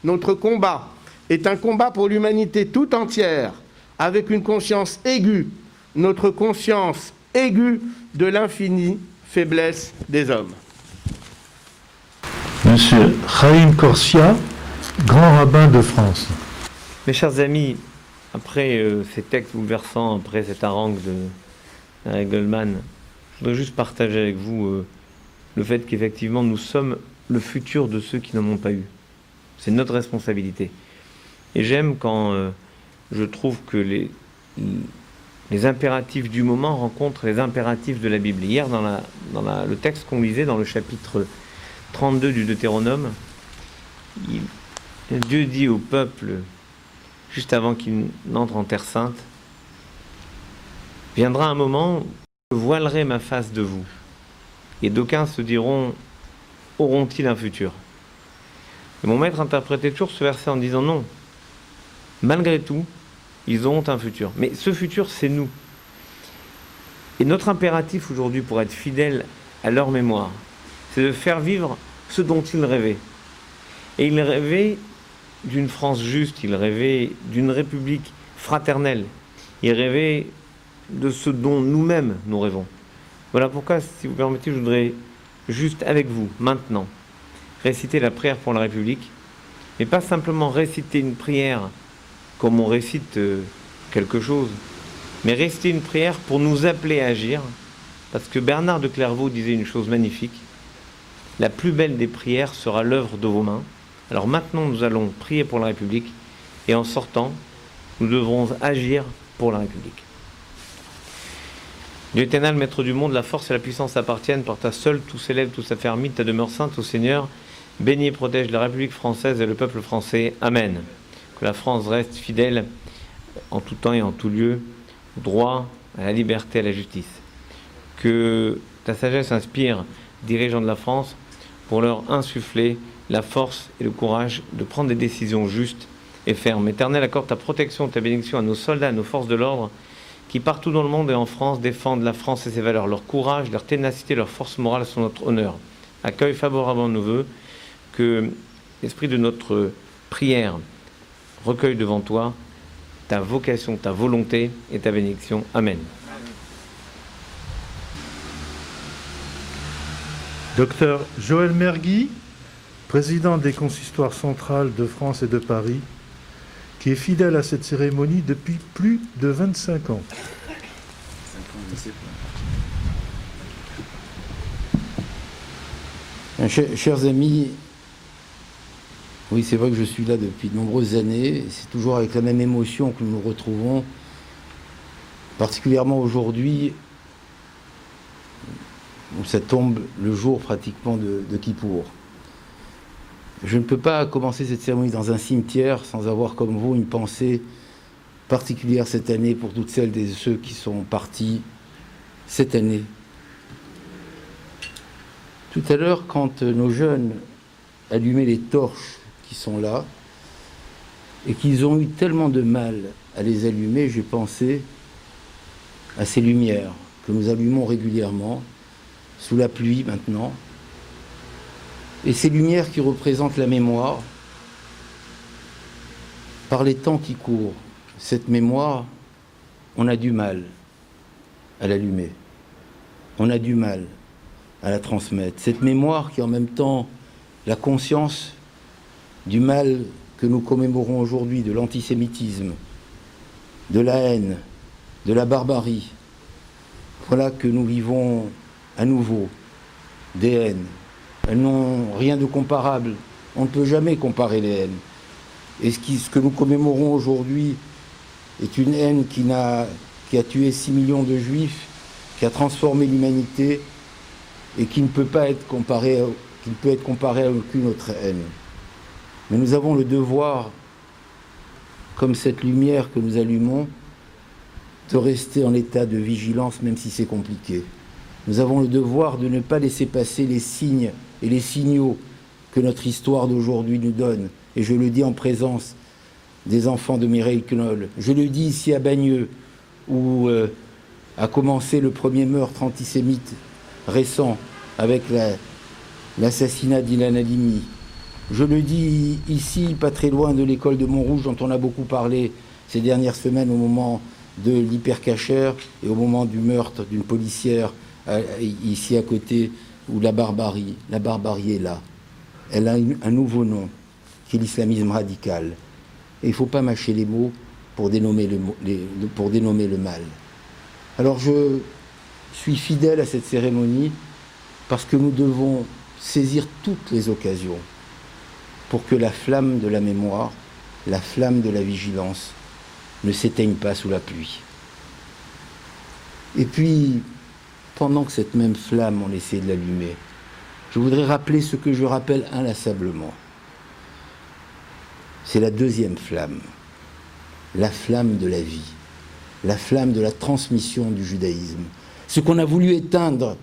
Speaker 7: notre combat est un combat pour l'humanité tout entière, avec une conscience aiguë, notre conscience aiguë de l'infinie faiblesse des hommes.
Speaker 3: Monsieur Chaim Corsia, grand rabbin de France.
Speaker 8: Mes chers amis, après ces textes bouleversants, après cette harangue de Harry Goldman, je voudrais juste partager avec vous le fait qu'effectivement nous sommes le futur de ceux qui n'en ont pas eu. C'est notre responsabilité. Et j'aime quand je trouve que les impératifs du moment rencontrent les impératifs de la Bible. Hier, dans le texte qu'on lisait dans le chapitre 32 du Deutéronome, Dieu dit au peuple, juste avant qu'il n'entre en terre sainte, « Viendra un moment où je voilerai ma face de vous. » Et d'aucuns se diront, « Auront-ils un futur ?» Et mon maître interprétait toujours ce verset en disant, « Non, malgré tout, ils auront un futur. » Mais ce futur, c'est nous. Et notre impératif aujourd'hui pour être fidèle à leur mémoire, c'est de faire vivre ce dont ils rêvaient. Et ils rêvaient d'une France juste, ils rêvaient d'une République fraternelle, ils rêvaient de ce dont nous-mêmes nous rêvons. Voilà pourquoi, si vous permettez, je voudrais juste avec vous, maintenant, réciter la prière pour la République, mais pas simplement réciter une prière comme on récite quelque chose, mais réciter une prière pour nous appeler à agir, parce que Bernard de Clairvaux disait une chose magnifique, la plus belle des prières sera l'œuvre de vos mains. Alors maintenant, nous allons prier pour la République, et en sortant, nous devrons agir pour la République. Dieu éternel, maître du monde, la force et la puissance appartiennent, par ta seule, tout s'élève, tout s'affermit, ta demeure sainte, ô Seigneur, bénis et protège la République française et le peuple français. Amen. Que la France reste fidèle en tout temps et en tout lieu, au droit, à la liberté, à la justice. Que ta sagesse inspire dirigeants de la France pour leur insuffler la force et le courage de prendre des décisions justes et fermes. Éternel, accorde ta protection, ta bénédiction à nos soldats, à nos forces de l'ordre, qui partout dans le monde et en France défendent la France et ses valeurs. Leur courage, leur ténacité, leur force morale sont notre honneur. Accueille favorablement nos vœux, que l'esprit de notre prière recueille devant toi ta vocation, ta volonté et ta bénédiction. Amen.
Speaker 3: Docteur Joël Mergui, président des consistoires centrales de France et de Paris, qui est fidèle à cette cérémonie depuis plus de 25 ans.
Speaker 9: Chers amis, oui, c'est vrai que je suis là depuis de nombreuses années. C'est toujours avec la même émotion que nous nous retrouvons, particulièrement aujourd'hui, où ça tombe le jour pratiquement de Kippour. Je ne peux pas commencer cette cérémonie dans un cimetière sans avoir comme vous une pensée particulière cette année pour toutes celles et ceux qui sont partis cette année. Tout à l'heure, quand nos jeunes allumaient les torches qui sont là, et qu'ils ont eu tellement de mal à les allumer, j'ai pensé à ces lumières que nous allumons régulièrement, sous la pluie maintenant, et ces lumières qui représentent la mémoire, par les temps qui courent. Cette mémoire, on a du mal à l'allumer, on a du mal à la transmettre. Cette mémoire qui est en même temps la conscience du mal que nous commémorons aujourd'hui, de l'antisémitisme, de la haine, de la barbarie. Voilà que nous vivons à nouveau des haines. Elles n'ont rien de comparable. On ne peut jamais comparer les haines. Et ce que nous commémorons aujourd'hui est une haine qui a tué 6 millions de juifs, qui a transformé l'humanité et qui ne peut pas être comparée à aucune autre haine. Mais nous avons le devoir, comme cette lumière que nous allumons, de rester en état de vigilance, même si c'est compliqué. Nous avons le devoir de ne pas laisser passer les signes et les signaux que notre histoire d'aujourd'hui nous donne. Et je le dis en présence des enfants de Mireille Knoll. Je le dis ici à Bagneux, où a commencé le premier meurtre antisémite récent avec l'assassinat d'Ilan Halimi. Je le dis ici, pas très loin de l'école de Montrouge, dont on a beaucoup parlé ces dernières semaines au moment de l'hypercachère et au moment du meurtre d'une policière ici à côté, où la barbarie est là. Elle a un nouveau nom, qui est l'islamisme radical. Et il ne faut pas mâcher les mots pour dénommer le mal. Alors je suis fidèle à cette cérémonie parce que nous devons saisir toutes les occasions pour que la flamme de la mémoire, la flamme de la vigilance ne s'éteigne pas sous la pluie. Et puis, pendant que cette même flamme, on essaie de l'allumer, je voudrais rappeler ce que je rappelle inlassablement. C'est la deuxième flamme, la flamme de la vie, la flamme de la transmission du judaïsme. Ce qu'on a voulu éteindre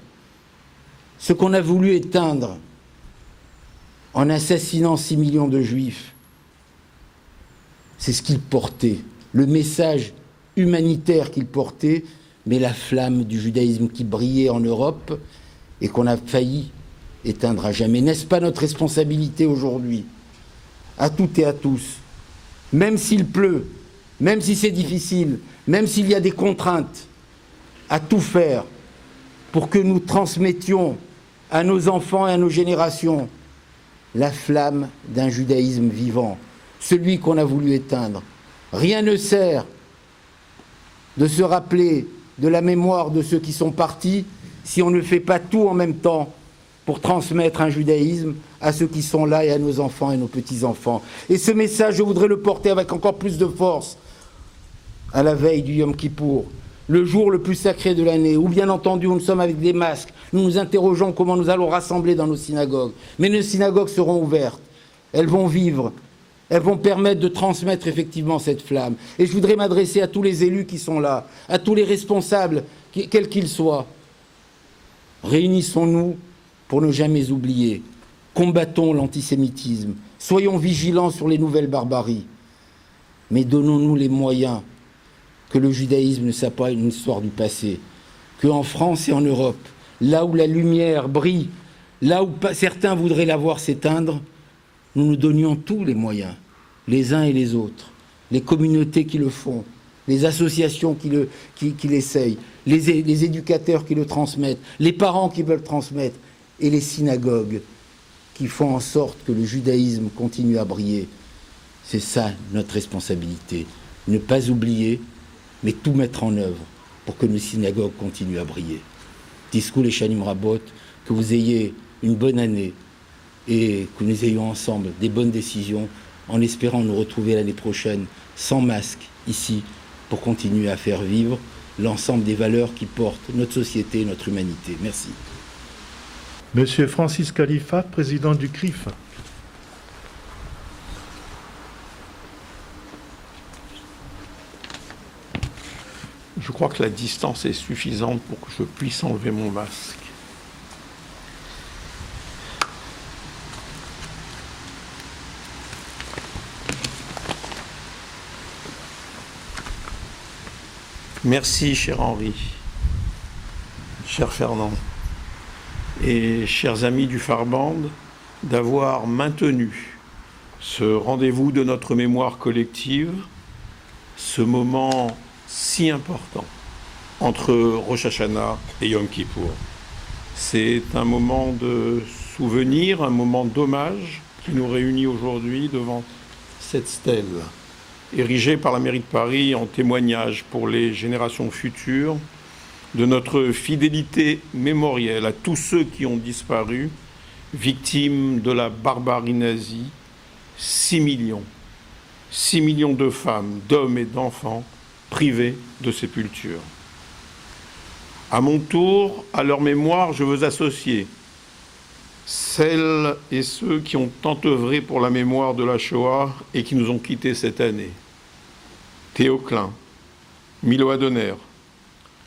Speaker 9: en assassinant 6 millions de juifs, c'est ce qu'il portait, le message humanitaire qu'il portait, mais la flamme du judaïsme qui brillait en Europe et qu'on a failli éteindre à jamais. N'est-ce pas notre responsabilité aujourd'hui, à toutes et à tous, même s'il pleut, même si c'est difficile, même s'il y a des contraintes, à tout faire pour que nous transmettions à nos enfants et à nos générations la flamme d'un judaïsme vivant, celui qu'on a voulu éteindre. Rien ne sert de se rappeler de la mémoire de ceux qui sont partis si on ne fait pas tout en même temps pour transmettre un judaïsme à ceux qui sont là et à nos enfants et nos petits-enfants. Et ce message, je voudrais le porter avec encore plus de force à la veille du Yom Kippour, le jour le plus sacré de l'année, où bien entendu nous sommes avec des masques, nous nous interrogeons comment nous allons rassembler dans nos synagogues. Mais nos synagogues seront ouvertes, elles vont vivre, elles vont permettre de transmettre effectivement cette flamme. Et je voudrais m'adresser à tous les élus qui sont là, à tous les responsables, quels qu'ils soient. Réunissons-nous pour ne jamais oublier. Combattons l'antisémitisme, soyons vigilants sur les nouvelles barbaries, mais donnons-nous les moyens que le judaïsme ne soit pas une histoire du passé, qu'en France et en Europe, là où la lumière brille, là où certains voudraient la voir s'éteindre, nous nous donnions tous les moyens, les uns et les autres, les communautés qui le font, les associations qui l'essayent, les éducateurs qui le transmettent, les parents qui veulent transmettre, et les synagogues qui font en sorte que le judaïsme continue à briller. C'est ça notre responsabilité. Ne pas oublier, mais tout mettre en œuvre pour que nos synagogues continuent à briller. Tiskou les Shanim Rabot, que vous ayez une bonne année et que nous ayons ensemble des bonnes décisions en espérant nous retrouver l'année prochaine sans masque ici pour continuer à faire vivre l'ensemble des valeurs qui portent notre société et notre humanité. Merci.
Speaker 3: Monsieur Francis Khalifa, président du CRIF.
Speaker 10: Je crois que la distance est suffisante pour que je puisse enlever mon masque. Merci, cher Henri, cher Fernand et chers amis du Farband, d'avoir maintenu ce rendez-vous de notre mémoire collective, ce moment si important entre Rosh Hashanah et Yom Kippour. C'est un moment de souvenir, un moment d'hommage qui nous réunit aujourd'hui devant cette stèle, érigée par la mairie de Paris en témoignage pour les générations futures de notre fidélité mémorielle à tous ceux qui ont disparu, victimes de la barbarie nazie, 6 millions de femmes, d'hommes et d'enfants privés de sépulture. À mon tour, à leur mémoire, je veux associer celles et ceux qui ont tant œuvré pour la mémoire de la Shoah et qui nous ont quittés cette année. Théo Klein, Milo Adener,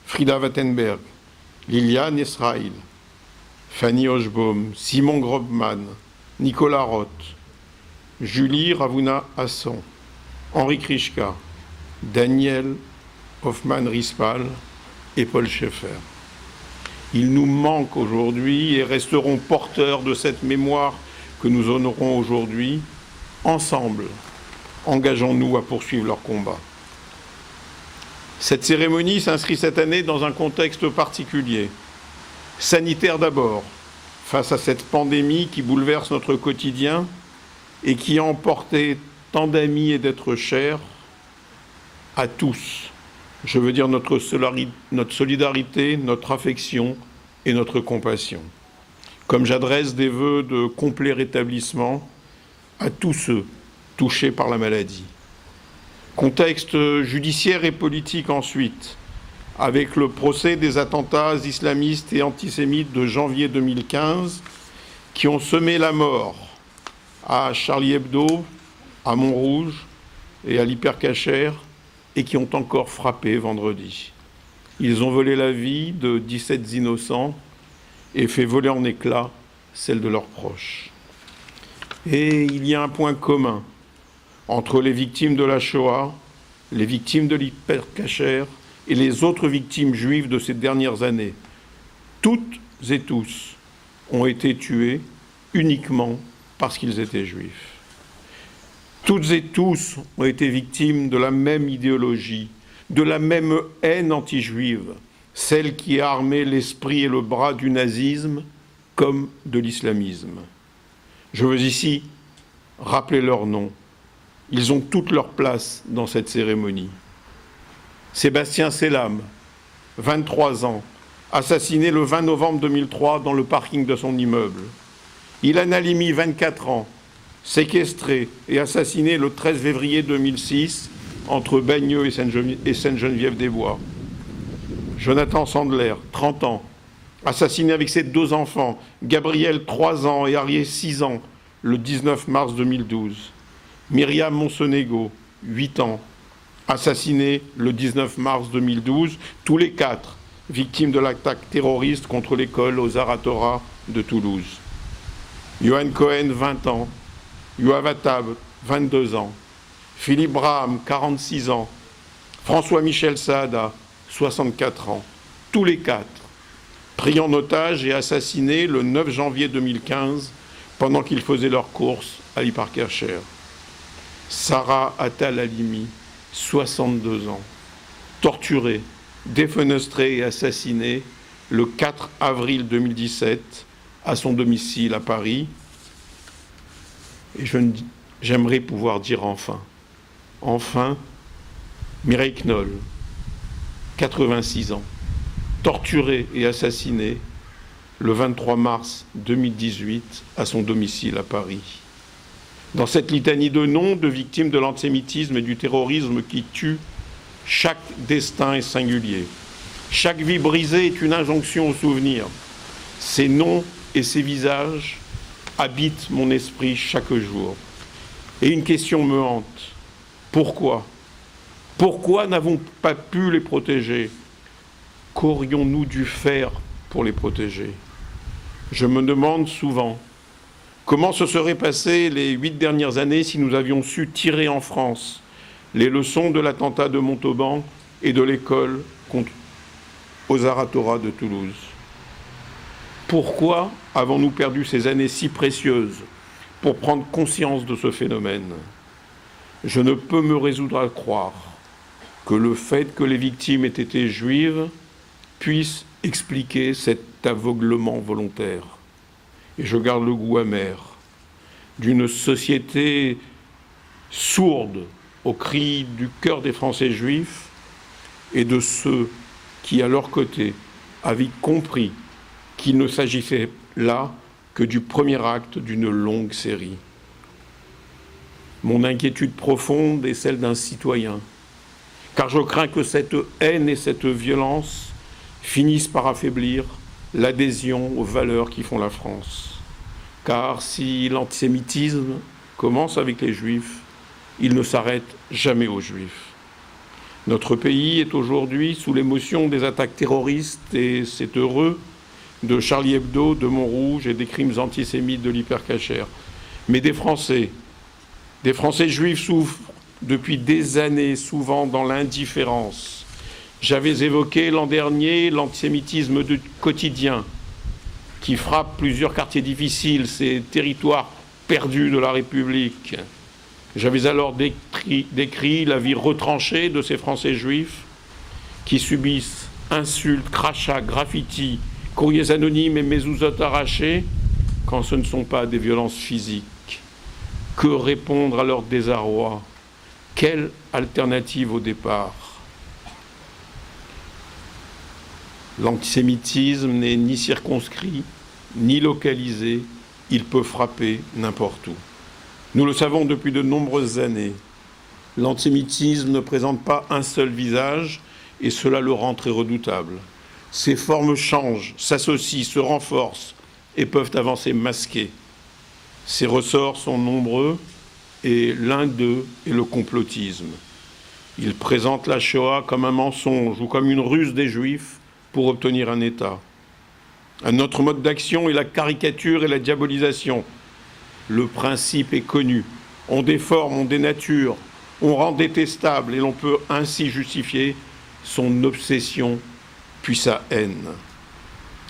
Speaker 10: Frida Wattenberg, Liliane Israël, Fanny Hochbaum, Simon Grobman, Nicolas Roth, Julie Ravuna Hassan, Henri Krichka, Daniel Hoffmann-Rispal et Paul Schaeffer. Ils nous manquent aujourd'hui et resteront porteurs de cette mémoire que nous honorons aujourd'hui. Ensemble, engageons-nous à poursuivre leur combat. Cette cérémonie s'inscrit cette année dans un contexte particulier. Sanitaire d'abord, face à cette pandémie qui bouleverse notre quotidien et qui a emporté tant d'amis et d'êtres chers, à tous. Je veux dire notre solidarité, notre affection et notre compassion. Comme j'adresse des vœux de complet rétablissement à tous ceux touchés par la maladie. Contexte judiciaire et politique ensuite, avec le procès des attentats islamistes et antisémites de janvier 2015 qui ont semé la mort à Charlie Hebdo, à Montrouge et à l'Hypercacher et qui ont encore frappé vendredi. Ils ont volé la vie de 17 innocents et fait voler en éclats celle de leurs proches. Et il y a un point commun entre les victimes de la Shoah, les victimes de l'Hypercacher et les autres victimes juives de ces dernières années. Toutes et tous ont été tués uniquement parce qu'ils étaient juifs. Toutes et tous ont été victimes de la même idéologie, de la même haine anti-juive, celle qui a armé l'esprit et le bras du nazisme comme de l'islamisme. Je veux ici rappeler leurs noms. Ils ont toute leur place dans cette cérémonie. Sébastien Selam, 23 ans, assassiné le 20 novembre 2003 dans le parking de son immeuble. Ilan Halimi, 24 ans, séquestré et assassiné le 13 février 2006 entre Bagneux et Sainte-Geneviève-des-Bois. Jonathan Sandler, 30 ans, assassiné avec ses 2 enfants, Gabriel, 3 ans, et Arié, 6 ans, le 19 mars 2012. Myriam Monsonego, 8 ans, assassinée le 19 mars 2012, tous les 4 victimes de l'attaque terroriste contre l'école aux Aratora de Toulouse. Johan Cohen, 20 ans, Yoav Attab, 22 ans, Philippe Braham, 46 ans, François-Michel Saada, 64 ans, tous les 4, pris en otage et assassinés le 9 janvier 2015 pendant qu'ils faisaient leurs courses à l'Hypercacher. Sarah Attal Halimi, 62 ans, torturée, défenestrée et assassinée le 4 avril 2017 à son domicile à Paris. Et j'aimerais pouvoir dire enfin. Enfin, Mireille Knoll, 86 ans, torturée et assassinée le 23 mars 2018 à son domicile à Paris. Dans cette litanie de noms de victimes de l'antisémitisme et du terrorisme qui tuent, chaque destin est singulier. Chaque vie brisée est une injonction au souvenir. Ces noms et ces visages habitent mon esprit chaque jour. Et une question me hante. Pourquoi ? Pourquoi n'avons pas pu les protéger ? Qu'aurions-nous dû faire pour les protéger ? Je me demande souvent comment se seraient passées les 8 dernières années si nous avions su tirer en France les leçons de l'attentat de Montauban et de l'école aux Aratora de Toulouse. Pourquoi avons-nous perdu ces années si précieuses pour prendre conscience de ce phénomène ? Je ne peux me résoudre à croire que le fait que les victimes aient été juives puisse expliquer cet aveuglement volontaire. Et je garde le goût amer d'une société sourde aux cris du cœur des Français juifs et de ceux qui, à leur côté, avaient compris qu'il ne s'agissait là que du premier acte d'une longue série. Mon inquiétude profonde est celle d'un citoyen, car je crains que cette haine et cette violence finissent par affaiblir l'adhésion aux valeurs qui font la France. Car si l'antisémitisme commence avec les Juifs, il ne s'arrête jamais aux Juifs. Notre pays est aujourd'hui sous l'émotion des attaques terroristes, et c'est heureux, de Charlie Hebdo, de Montrouge et des crimes antisémites de l'hypercacher. Mais des Français juifs souffrent depuis des années, souvent dans l'indifférence. J'avais évoqué l'an dernier l'antisémitisme du quotidien qui frappe plusieurs quartiers difficiles, ces territoires perdus de la République. J'avais alors décrit la vie retranchée de ces Français juifs qui subissent insultes, crachats, graffitis, courriers anonymes et mezuzot arrachés quand ce ne sont pas des violences physiques. Que répondre à leur désarroi ? Quelle alternative au départ ? L'antisémitisme n'est ni circonscrit, ni localisé, il peut frapper n'importe où. Nous le savons depuis de nombreuses années. L'antisémitisme ne présente pas un seul visage et cela le rend très redoutable. Ses formes changent, s'associent, se renforcent et peuvent avancer masquées. Ses ressorts sont nombreux et l'un d'eux est le complotisme. Il présente la Shoah comme un mensonge ou comme une ruse des Juifs pour obtenir un État. Un autre mode d'action est la caricature et la diabolisation. Le principe est connu. On déforme, on dénature, on rend détestable et l'on peut ainsi justifier son obsession puis sa haine.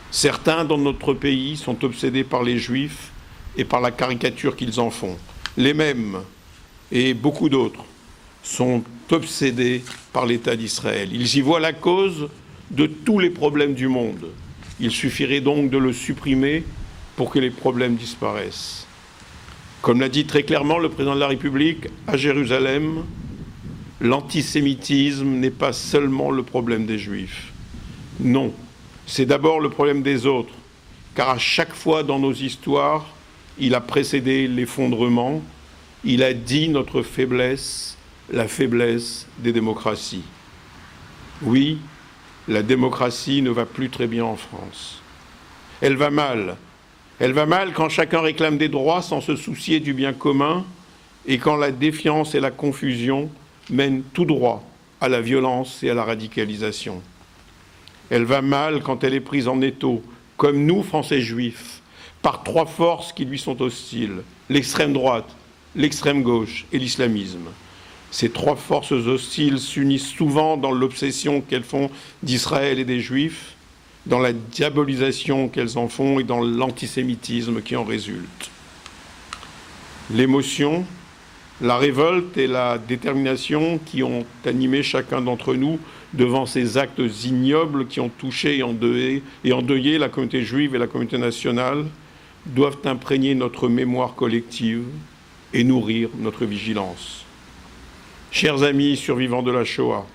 Speaker 10: Certains dans notre pays sont obsédés par les Juifs et par la caricature qu'ils en font. Les mêmes, et beaucoup d'autres, sont obsédés par l'État d'Israël. Ils y voient la cause de tous les problèmes du monde. Il suffirait donc de le supprimer pour que les problèmes disparaissent. Comme l'a dit très clairement le président de la République à Jérusalem, l'antisémitisme n'est pas seulement le problème des Juifs. Non, c'est d'abord le problème des autres, car à chaque fois dans nos histoires, il a précédé l'effondrement, il a dit notre faiblesse, la faiblesse des démocraties. Oui, la démocratie ne va plus très bien en France. Elle va mal. Elle va mal quand chacun réclame des droits sans se soucier du bien commun et quand la défiance et la confusion mènent tout droit à la violence et à la radicalisation. Elle va mal quand elle est prise en étau, comme nous, Français juifs, par trois forces qui lui sont hostiles, l'extrême droite, l'extrême gauche et l'islamisme. Ces trois forces hostiles s'unissent souvent dans l'obsession qu'elles font d'Israël et des Juifs, dans la diabolisation qu'elles en font et dans l'antisémitisme qui en résulte. L'émotion, la révolte et la détermination qui ont animé chacun d'entre nous devant ces actes ignobles qui ont touché et endeuillé la communauté juive et la communauté nationale doivent imprégner notre mémoire collective et nourrir notre vigilance. Chers amis survivants de la Shoah,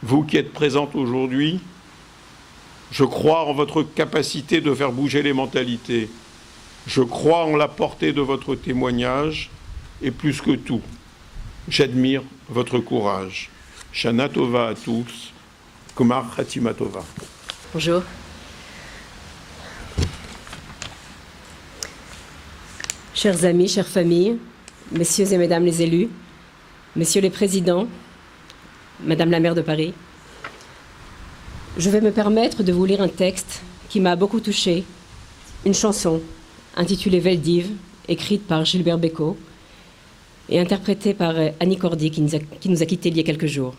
Speaker 10: vous qui êtes présents aujourd'hui, je crois en votre capacité de faire bouger les mentalités. Je crois en la portée de votre témoignage et plus que tout, j'admire votre courage. Shana Tova à tous, Komar Khatima Tova.
Speaker 11: Bonjour. Chers amis, chères familles, messieurs et mesdames les élus, messieurs les présidents, madame la maire de Paris, je vais me permettre de vous lire un texte qui m'a beaucoup touchée, une chanson intitulée Veldiv, écrite par Gilbert Bécaud et interprétée par Annie Cordy qui nous a quittés il y a quelques jours.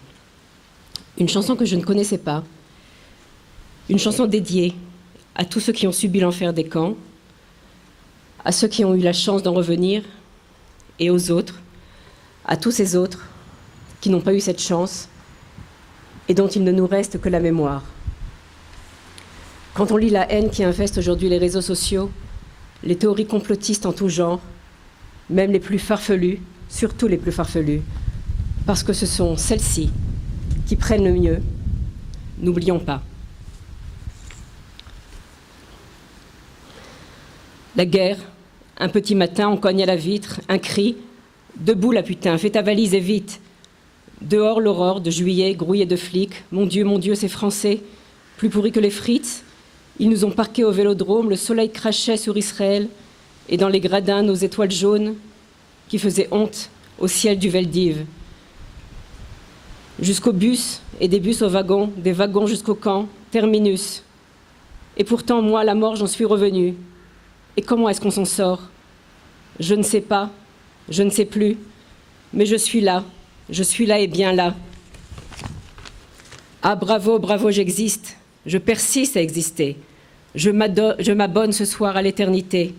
Speaker 11: Une chanson que je ne connaissais pas, une chanson dédiée à tous ceux qui ont subi l'enfer des camps, à ceux qui ont eu la chance d'en revenir et aux autres, à tous ces autres qui n'ont pas eu cette chance et dont il ne nous reste que la mémoire. Quand on lit la haine qui infeste aujourd'hui les réseaux sociaux, les théories complotistes en tout genre, même les plus farfelues, surtout les plus farfelues, parce que ce sont celles-ci qui prennent le mieux, n'oublions pas. La guerre, un petit matin, on cogne à la vitre, un cri, debout la putain, fais ta valise et vite. Dehors l'aurore de juillet, grouillée de flics, mon Dieu, c'est français, plus pourris que les frites. Ils nous ont parqués au vélodrome, le soleil crachait sur Israël, et dans les gradins, nos étoiles jaunes, qui faisaient honte au ciel du Veldiv. Jusqu'au bus, et des bus aux wagons, des wagons jusqu'au camp, terminus. Et pourtant, moi, la mort, j'en suis revenue. Et comment est-ce qu'on s'en sort? Je ne sais pas, je ne sais plus, mais je suis là et bien là. Ah bravo, bravo, j'existe, je persiste à exister. Je m'abonne ce soir à l'éternité.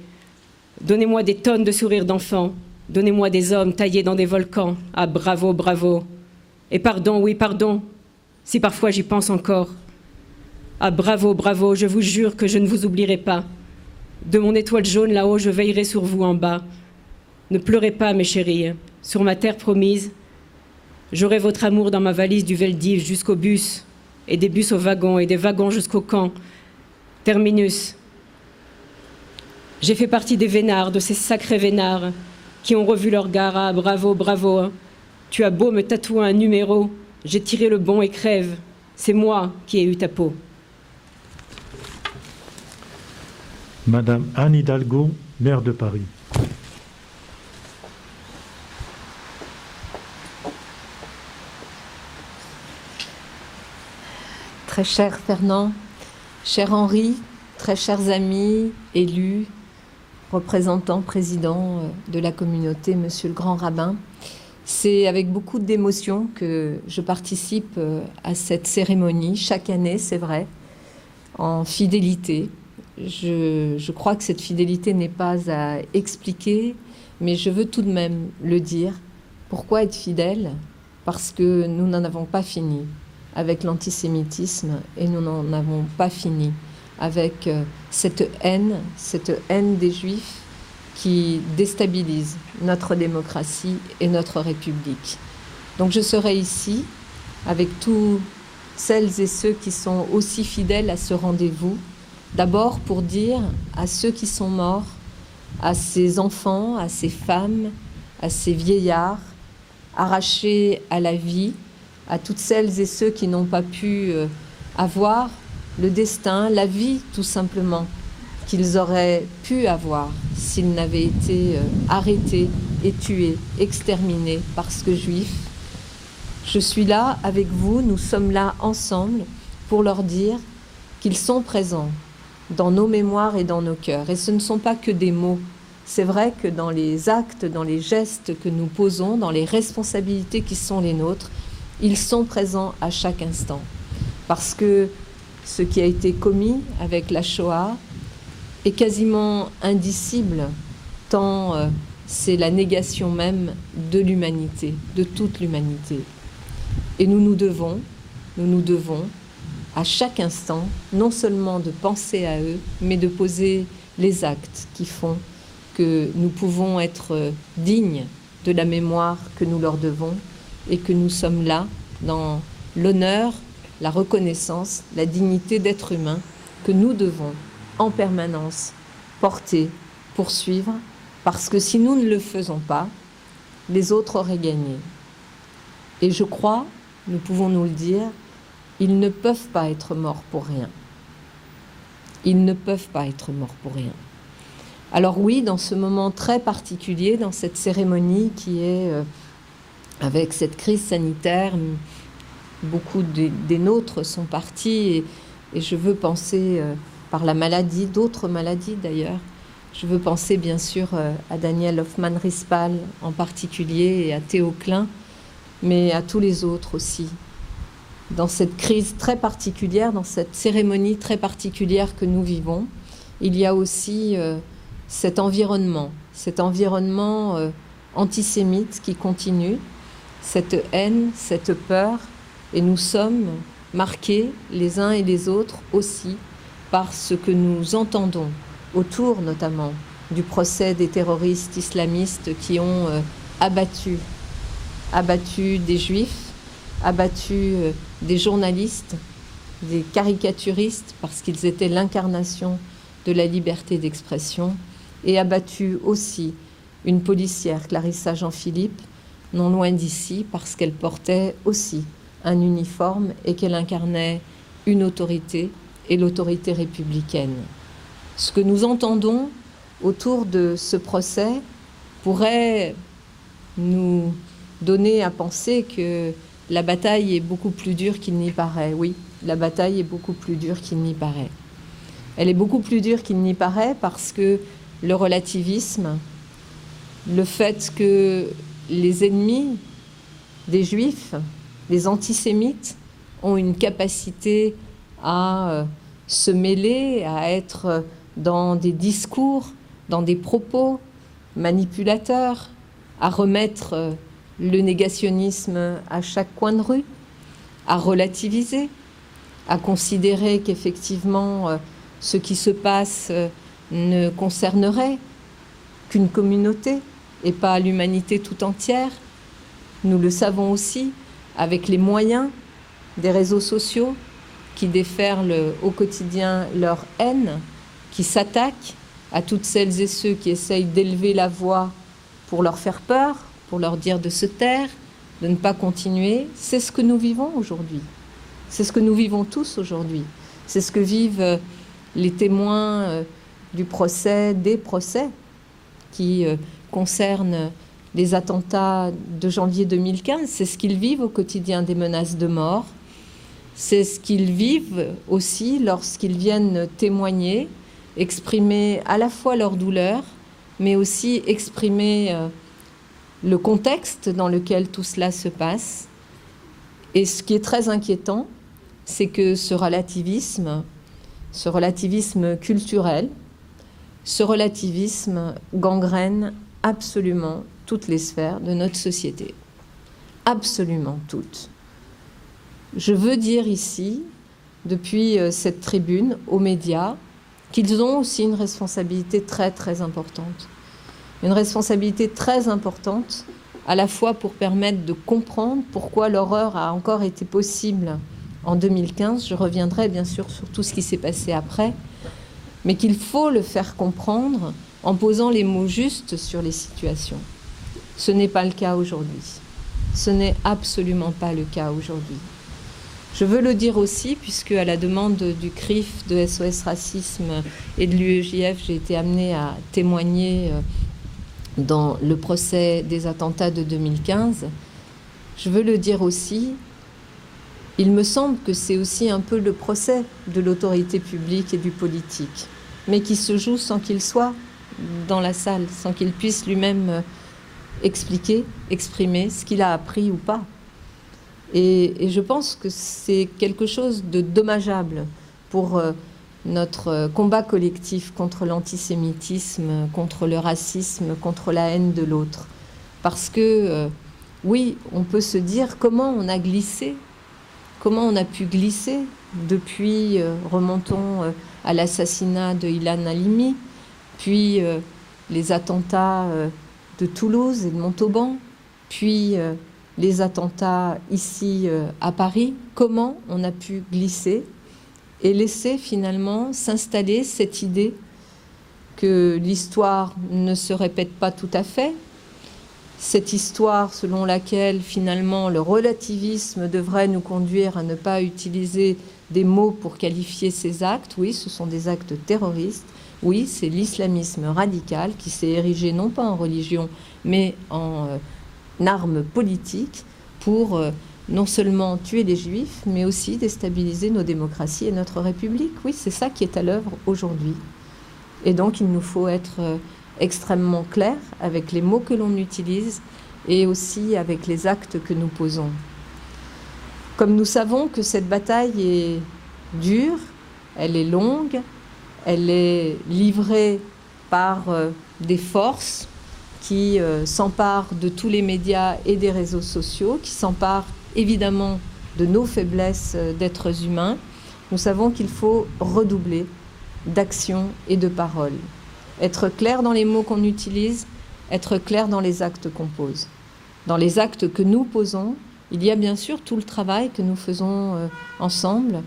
Speaker 11: Donnez-moi des tonnes de sourires d'enfants, donnez-moi des hommes taillés dans des volcans. Ah bravo, bravo. Et pardon, oui, pardon, si parfois j'y pense encore. Ah bravo, bravo, je vous jure que je ne vous oublierai pas. De mon étoile jaune là-haut, je veillerai sur vous en bas. Ne pleurez pas, mes chéris, sur ma terre promise. J'aurai votre amour dans ma valise du Veldiv jusqu'au bus, et des bus aux wagons, et des wagons jusqu'au camp. Terminus. J'ai fait partie des vénards, de ces sacrés vénards, qui ont revu leur gare. Ah, bravo, bravo. Tu as beau me tatouer un numéro, j'ai tiré le bon et crève. C'est moi qui ai eu ta peau.
Speaker 3: Madame Anne Hidalgo, maire de Paris.
Speaker 12: Très cher Fernand, cher Henri, très chers amis, élus, représentants, présidents de la communauté, monsieur le grand rabbin, c'est avec beaucoup d'émotion que je participe à cette cérémonie, chaque année, c'est vrai, en fidélité. Je crois que cette fidélité n'est pas à expliquer, mais je veux tout de même le dire. Pourquoi être fidèle? Parce que nous n'en avons pas fini avec l'antisémitisme et nous n'en avons pas fini avec cette haine des Juifs qui déstabilise notre démocratie et notre République. Donc je serai ici avec tous celles et ceux qui sont aussi fidèles à ce rendez-vous. D'abord pour dire à ceux qui sont morts, à ces enfants, à ces femmes, à ces vieillards, arrachés à la vie, à toutes celles et ceux qui n'ont pas pu avoir le destin, la vie tout simplement, qu'ils auraient pu avoir s'ils n'avaient été arrêtés et tués, exterminés parce que juifs. Je suis là avec vous, nous sommes là ensemble pour leur dire qu'ils sont présents dans nos mémoires et dans nos cœurs. Et ce ne sont pas que des mots. C'est vrai que dans les actes, dans les gestes que nous posons, dans les responsabilités qui sont les nôtres, ils sont présents à chaque instant. Parce que ce qui a été commis avec la Shoah est quasiment indicible, tant c'est la négation même de l'humanité, de toute l'humanité. Et nous nous devons à chaque instant, non seulement de penser à eux, mais de poser les actes qui font que nous pouvons être dignes de la mémoire que nous leur devons et que nous sommes là dans l'honneur, la reconnaissance, la dignité d'être humain que nous devons en permanence porter, poursuivre, parce que si nous ne le faisons pas, les autres auraient gagné. Et je crois, nous pouvons nous le dire, ils ne peuvent pas être morts pour rien. Ils ne peuvent pas être morts pour rien. Alors oui, dans ce moment très particulier, dans cette cérémonie qui est, avec cette crise sanitaire, beaucoup des nôtres sont partis et je veux penser, par la maladie, d'autres maladies d'ailleurs, je veux penser bien sûr à Daniel Hoffmann-Rispal en particulier et à Théo Klein, mais à tous les autres aussi. Dans cette crise très particulière, dans cette cérémonie très particulière que nous vivons, il y a aussi cet environnement antisémite qui continue, cette haine, cette peur, et nous sommes marqués les uns et les autres aussi par ce que nous entendons autour notamment du procès des terroristes islamistes qui ont abattu des juifs, abattu des journalistes, des caricaturistes parce qu'ils étaient l'incarnation de la liberté d'expression, et abattu aussi une policière, Clarissa Jean-Philippe, non loin d'ici, parce qu'elle portait aussi un uniforme et qu'elle incarnait une autorité, et l'autorité républicaine. Ce que nous entendons autour de ce procès pourrait nous donner à penser que la bataille est beaucoup plus dure qu'il n'y paraît. Oui, la bataille est beaucoup plus dure qu'il n'y paraît. Elle est beaucoup plus dure qu'il n'y paraît parce que le relativisme, le fait que les ennemis des Juifs, les antisémites, ont une capacité à se mêler, à être dans des discours, dans des propos manipulateurs, à remettre le négationnisme à chaque coin de rue, à relativiser, à considérer qu'effectivement ce qui se passe ne concernerait qu'une communauté et pas l'humanité tout entière. Nous le savons aussi avec les moyens des réseaux sociaux qui déferlent au quotidien leur haine, qui s'attaquent à toutes celles et ceux qui essayent d'élever la voix pour leur faire peur, pour leur dire de se taire, de ne pas continuer. C'est ce que nous vivons aujourd'hui. C'est ce que nous vivons tous aujourd'hui. C'est ce que vivent les témoins du procès, des procès qui concernent les attentats de janvier 2015. C'est ce qu'ils vivent au quotidien, des menaces de mort. C'est ce qu'ils vivent aussi lorsqu'ils viennent témoigner, exprimer à la fois leur douleur, mais aussi exprimer le contexte dans lequel tout cela se passe. Et ce qui est très inquiétant, c'est que ce relativisme culturel, ce relativisme gangrène absolument toutes les sphères de notre société. Absolument toutes. Je veux dire ici, depuis cette tribune, aux médias, qu'ils ont aussi une responsabilité très très importante. Une responsabilité très importante, à la fois pour permettre de comprendre pourquoi l'horreur a encore été possible en 2015. Je reviendrai bien sûr sur tout ce qui s'est passé après, mais qu'il faut le faire comprendre en posant les mots justes sur les situations. Ce n'est pas le cas aujourd'hui. Ce n'est absolument pas le cas aujourd'hui. Je veux le dire aussi, puisque à la demande du CRIF, de SOS Racisme et de l'UEJF, j'ai été amenée à témoigner dans le procès des attentats de 2015. Je veux le dire aussi, il me semble que c'est aussi un peu le procès de l'autorité publique et du politique, mais qui se joue sans qu'il soit dans la salle, sans qu'il puisse lui-même expliquer, exprimer ce qu'il a appris ou pas. Et je pense que c'est quelque chose de dommageable pour notre combat collectif contre l'antisémitisme, contre le racisme, contre la haine de l'autre. Parce que, oui, on peut se dire comment on a glissé, comment on a pu glisser depuis, remontons à l'assassinat de Ilan Halimi, puis les attentats de Toulouse et de Montauban, puis les attentats ici à Paris. Comment on a pu glisser et laisser finalement s'installer cette idée que l'histoire ne se répète pas tout à fait, cette histoire selon laquelle finalement le relativisme devrait nous conduire à ne pas utiliser des mots pour qualifier ces actes. Oui, ce sont des actes terroristes. Oui, c'est l'islamisme radical qui s'est érigé non pas en religion, mais en arme politique pour non seulement tuer les juifs, mais aussi déstabiliser nos démocraties et notre République. Oui, c'est ça qui est à l'œuvre aujourd'hui. Et donc, il nous faut être extrêmement clair avec les mots que l'on utilise et aussi avec les actes que nous posons. Comme nous savons que cette bataille est dure, elle est longue, elle est livrée par des forces qui s'emparent de tous les médias et des réseaux sociaux, qui s'emparent évidemment de nos faiblesses d'êtres humains, nous savons qu'il faut redoubler d'action et de parole. Être clair dans les mots qu'on utilise, être clair dans les actes qu'on pose. Dans les actes que nous posons, il y a bien sûr tout le travail que nous faisons ensemble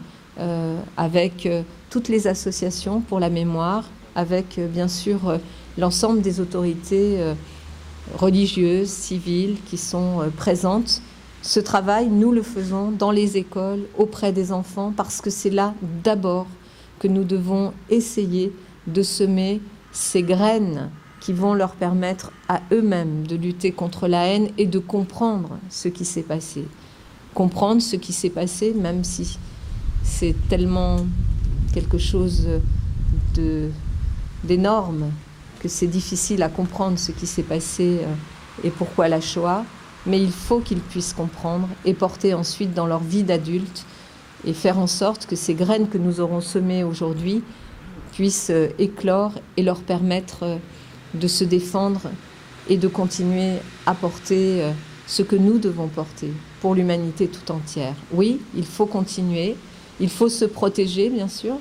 Speaker 12: avec toutes les associations pour la mémoire, avec bien sûr l'ensemble des autorités religieuses, civiles qui sont présentes. Ce travail, nous le faisons dans les écoles, auprès des enfants, parce que c'est là d'abord que nous devons essayer de semer ces graines qui vont leur permettre à eux-mêmes de lutter contre la haine et de comprendre ce qui s'est passé. Comprendre ce qui s'est passé, même si c'est tellement quelque chose d'énorme que c'est difficile à comprendre ce qui s'est passé et pourquoi la Shoah, mais il faut qu'ils puissent comprendre et porter ensuite dans leur vie d'adulte et faire en sorte que ces graines que nous aurons semées aujourd'hui puissent éclore et leur permettre de se défendre et de continuer à porter ce que nous devons porter pour l'humanité tout entière. Oui, il faut continuer, il faut se protéger, bien sûr,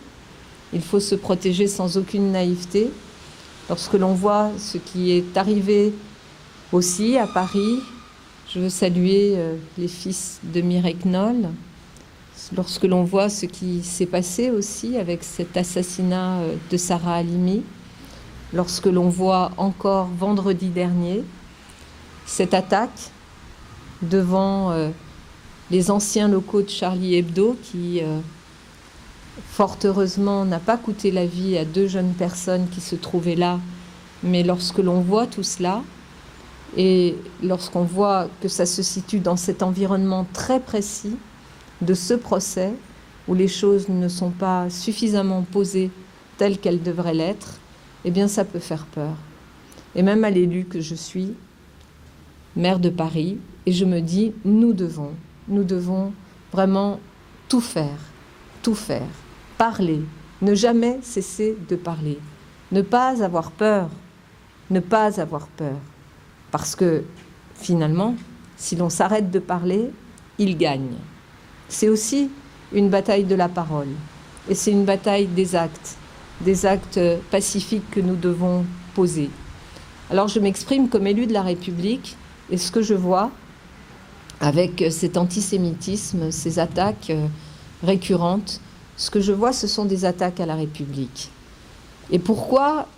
Speaker 12: il faut se protéger sans aucune naïveté. Lorsque l'on voit ce qui est arrivé aussi à Paris, je veux saluer les fils de Mireille Knoll. Lorsque l'on voit ce qui s'est passé aussi avec cet assassinat de Sarah Halimi, lorsque l'on voit encore vendredi dernier cette attaque devant les anciens locaux de Charlie Hebdo qui, fort heureusement, n'a pas coûté la vie à 2 jeunes personnes qui se trouvaient là. Mais lorsque l'on voit tout cela, et lorsqu'on voit que ça se situe dans cet environnement très précis de ce procès, où les choses ne sont pas suffisamment posées telles qu'elles devraient l'être, eh bien ça peut faire peur. Et même à l'élu que je suis, maire de Paris, et je me dis, nous devons vraiment tout faire, parler, ne jamais cesser de parler, ne pas avoir peur, parce que finalement, si l'on s'arrête de parler, il gagne. C'est aussi une bataille de la parole, et c'est une bataille des actes pacifiques que nous devons poser. Alors je m'exprime comme élu de la République, et ce que je vois avec cet antisémitisme, ces attaques récurrentes, ce que je vois, ce sont des attaques à la République. Et pourquoi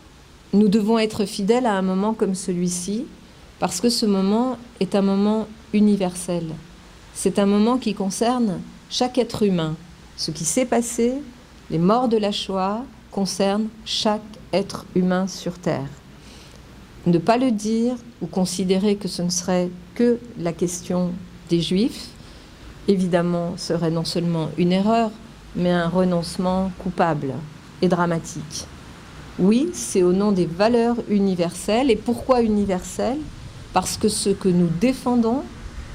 Speaker 12: nous devons être fidèles à un moment comme celui-ci? Parce que ce moment est un moment universel. C'est un moment qui concerne chaque être humain. Ce qui s'est passé, les morts de la Shoah, concernent chaque être humain sur Terre. Ne pas le dire ou considérer que ce ne serait que la question des Juifs, évidemment, serait non seulement une erreur, mais un renoncement coupable et dramatique. Oui, c'est au nom des valeurs universelles. Et pourquoi universelles? Parce que ce que nous défendons,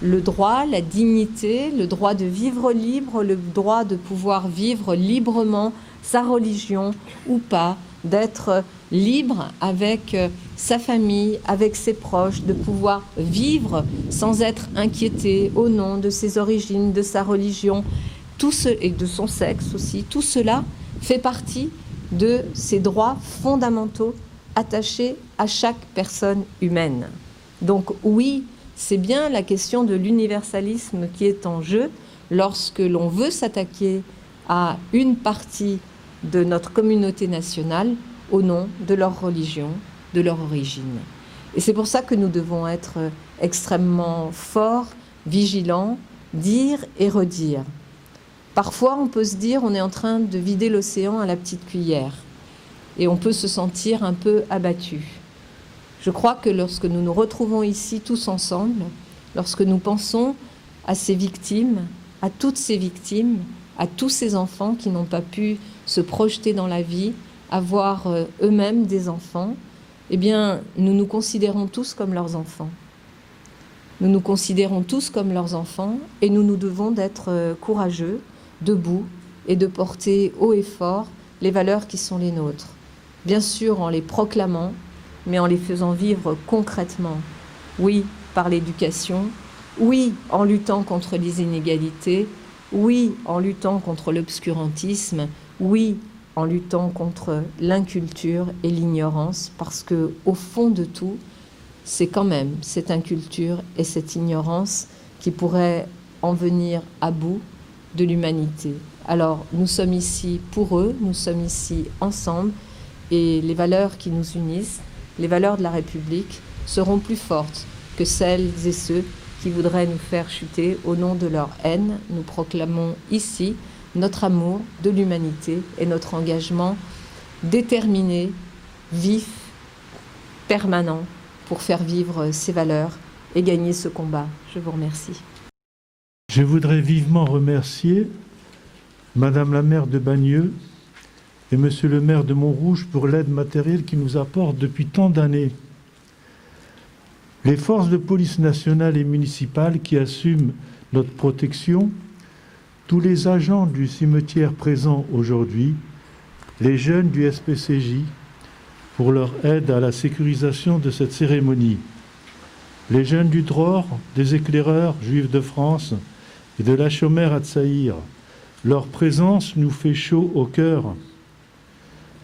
Speaker 12: le droit, la dignité, le droit de vivre libre, le droit de pouvoir vivre librement sa religion ou pas, d'être libre avec sa famille, avec ses proches, de pouvoir vivre sans être inquiété au nom de ses origines, de sa religion, et de son sexe aussi. Tout cela fait partie de ces droits fondamentaux attaché à chaque personne humaine. Donc oui, c'est bien la question de l'universalisme qui est en jeu lorsque l'on veut s'attaquer à une partie de notre communauté nationale au nom de leur religion, de leur origine. Et c'est pour ça que nous devons être extrêmement forts, vigilants, dire et redire. Parfois, on peut se dire on est en train de vider l'océan à la petite cuillère et on peut se sentir un peu abattu. Je crois que lorsque nous nous retrouvons ici tous ensemble, lorsque nous pensons à ces victimes, à toutes ces victimes, à tous ces enfants qui n'ont pas pu se projeter dans la vie, avoir eux-mêmes des enfants, eh bien, nous nous considérons tous comme leurs enfants. Nous nous considérons tous comme leurs enfants et nous nous devons d'être courageux, debout et de porter haut et fort les valeurs qui sont les nôtres. Bien sûr en les proclamant, mais en les faisant vivre concrètement. Oui, par l'éducation, oui, en luttant contre les inégalités, oui, en luttant contre l'obscurantisme, oui, en luttant contre l'inculture et l'ignorance, parce que au fond de tout, c'est quand même cette inculture et cette ignorance qui pourraient en venir à bout de l'humanité. Alors, nous sommes ici pour eux, nous sommes ici ensemble, et les valeurs qui nous unissent, les valeurs de la République, seront plus fortes que celles et ceux qui voudraient nous faire chuter au nom de leur haine. Nous proclamons ici notre amour de l'humanité et notre engagement déterminé, vif, permanent, pour faire vivre ces valeurs et gagner ce combat. Je vous remercie.
Speaker 3: Je voudrais vivement remercier Madame la maire de Bagneux et Monsieur le maire de Montrouge pour l'aide matérielle qu'ils nous apportent depuis tant d'années. Les forces de police nationales et municipales qui assument notre protection, tous les agents du cimetière présents aujourd'hui, les jeunes du SPCJ, pour leur aide à la sécurisation de cette cérémonie, les jeunes du DROR, des éclaireurs juifs de France et de la Chomère à Tsaïr, leur présence nous fait chaud au cœur.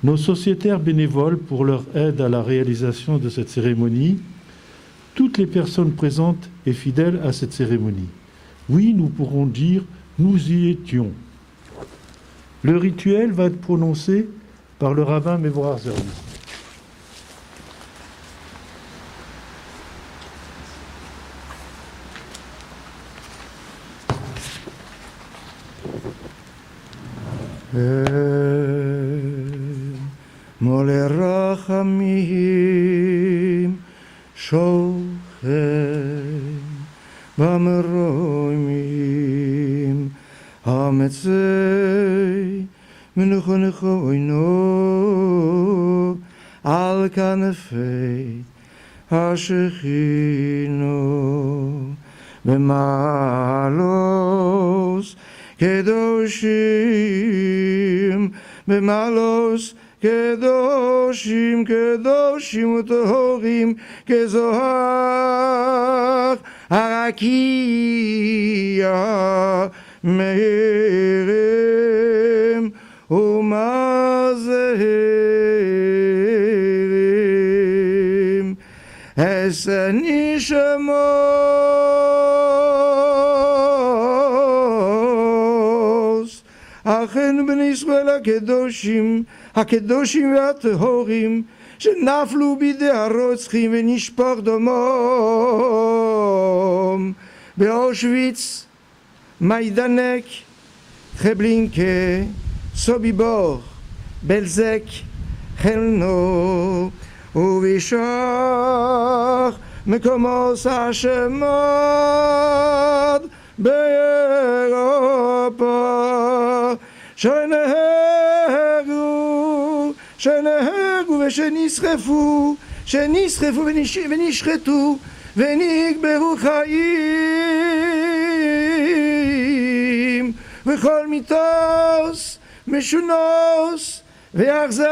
Speaker 3: Nos sociétaires bénévoles pour leur aide à la réalisation de cette cérémonie, toutes les personnes présentes et fidèles à cette cérémonie. Oui, nous pourrons dire, nous y étions. Le rituel va être prononcé par le rabbin Mevorach Zerlou.
Speaker 13: מולא רחמים שוכן במרומים המצי מנוחו נכוינו על כנפי השכינו במעלות קדושים במעלות קדושים קדושים וטהורים כזוהר הרקיע מהרם ומזהרים עשה נשמות אחינו בני ישראל הקדושים והטהורים שנפלו בידי הרוצחים ונשפך דמם באושוויץ, מיידנק, טרבלינקה, סוביבור, בלזק, חלנו ובשאר מקומות השמות באירופה שנהרגו ושנשרפו ונשחטו ונקברו חיים וכל מיתוס משונוס ואכזריוס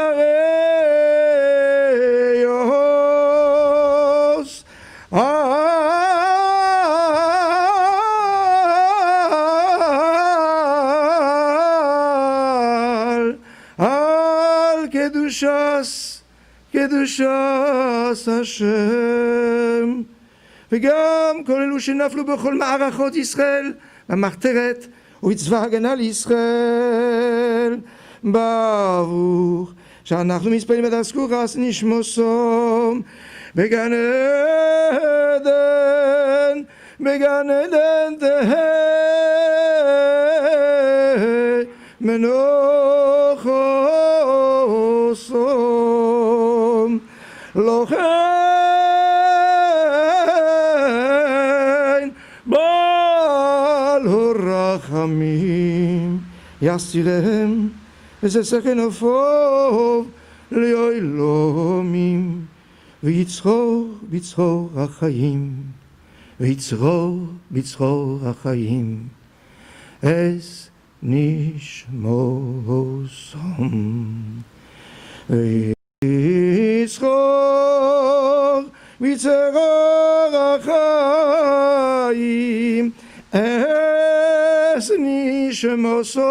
Speaker 13: על קדושס קדושת השם. וגם כל אלו שנפלו בכל מערכות ישראל, במחתרת ובצבא הגנה לישראל. ברוך שאנחנו מתפללים בדסקורס נשמוסום בגן עדן, בגן עדן תהא מנוחוסום. לכן בעל הרחמים יסירם וששכן עפוב ליילומים, ויצרור בצרור החיים, ויצרור בצרור החיים, אס נשמוסום. ויצרור בצרור החיים, אס נשמוסום.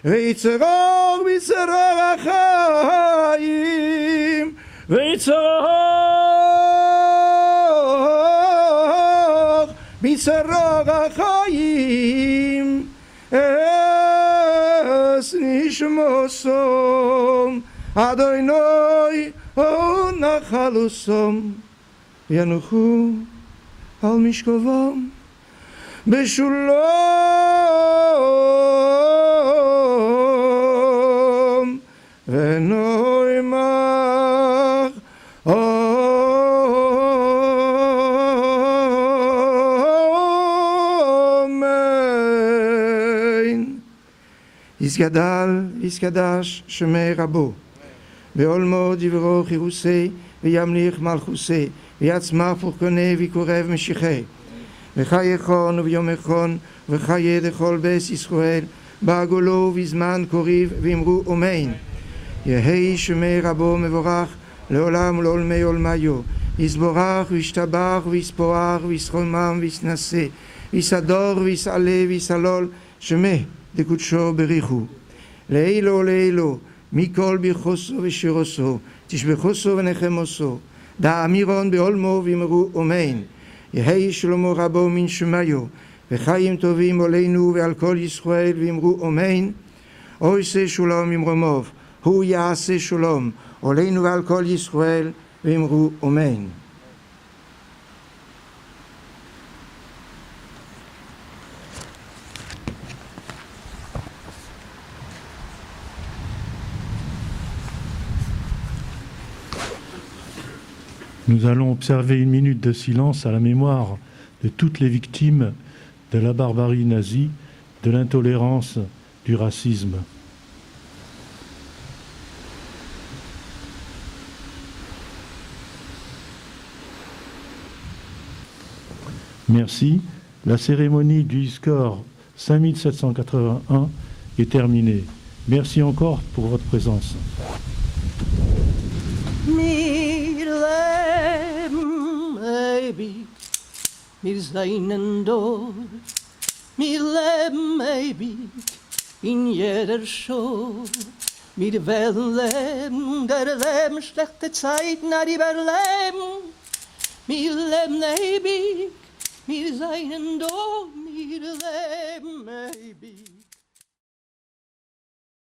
Speaker 13: ויצרור בצרור החיים, ויצרור בצרור החיים, אס נשמוסום. אדוני נחלוסום, ינוחו על משכבם בשלום, ונאמר אמן. יסגדל יסקדש שמי רבו, בעולמו דברו חירוסי, וימליך מלכוסי, ויצמח פורקוני ויקורב משיחי. וחייכון וביומכון וחיי לכל בית ישראל, בעגולו בזמן קוריב ואמרו אמן. יהי שמי רבו מבורך לעולם ולעולמי עולמיו. יסבורך וישתבח ויספוח ויסחומם ויסנשא, ויסדור ויסעלה ויסלול שמי דקודשו בריחו. לאלו לאלו מכל ברכוסו ושירוסו, תשבחוסו ונחמוסו. דאמירון בעולמו ואמרו אמן. יהי שלמה רבו מן שמיו, וחיים טובים עלינו ועל כל ישראל ואמרו אמן. עושה שלום ממרומוב, הוא יעשה שלום עלינו ועל כל ישראל ואמרו אמן.
Speaker 3: Nous allons observer une minute de silence à la mémoire de toutes les victimes de la barbarie nazie, de l'intolérance, du racisme. Merci. La cérémonie du score 5781 est terminée. Merci encore pour votre présence.
Speaker 1: Wir seinen dort, wir leben ewig in jeder Show. Wir werden leben, der Leben schlechte Zeiten hat überleben. Wir leben ewig, wir seinen dort, wir leben ewig.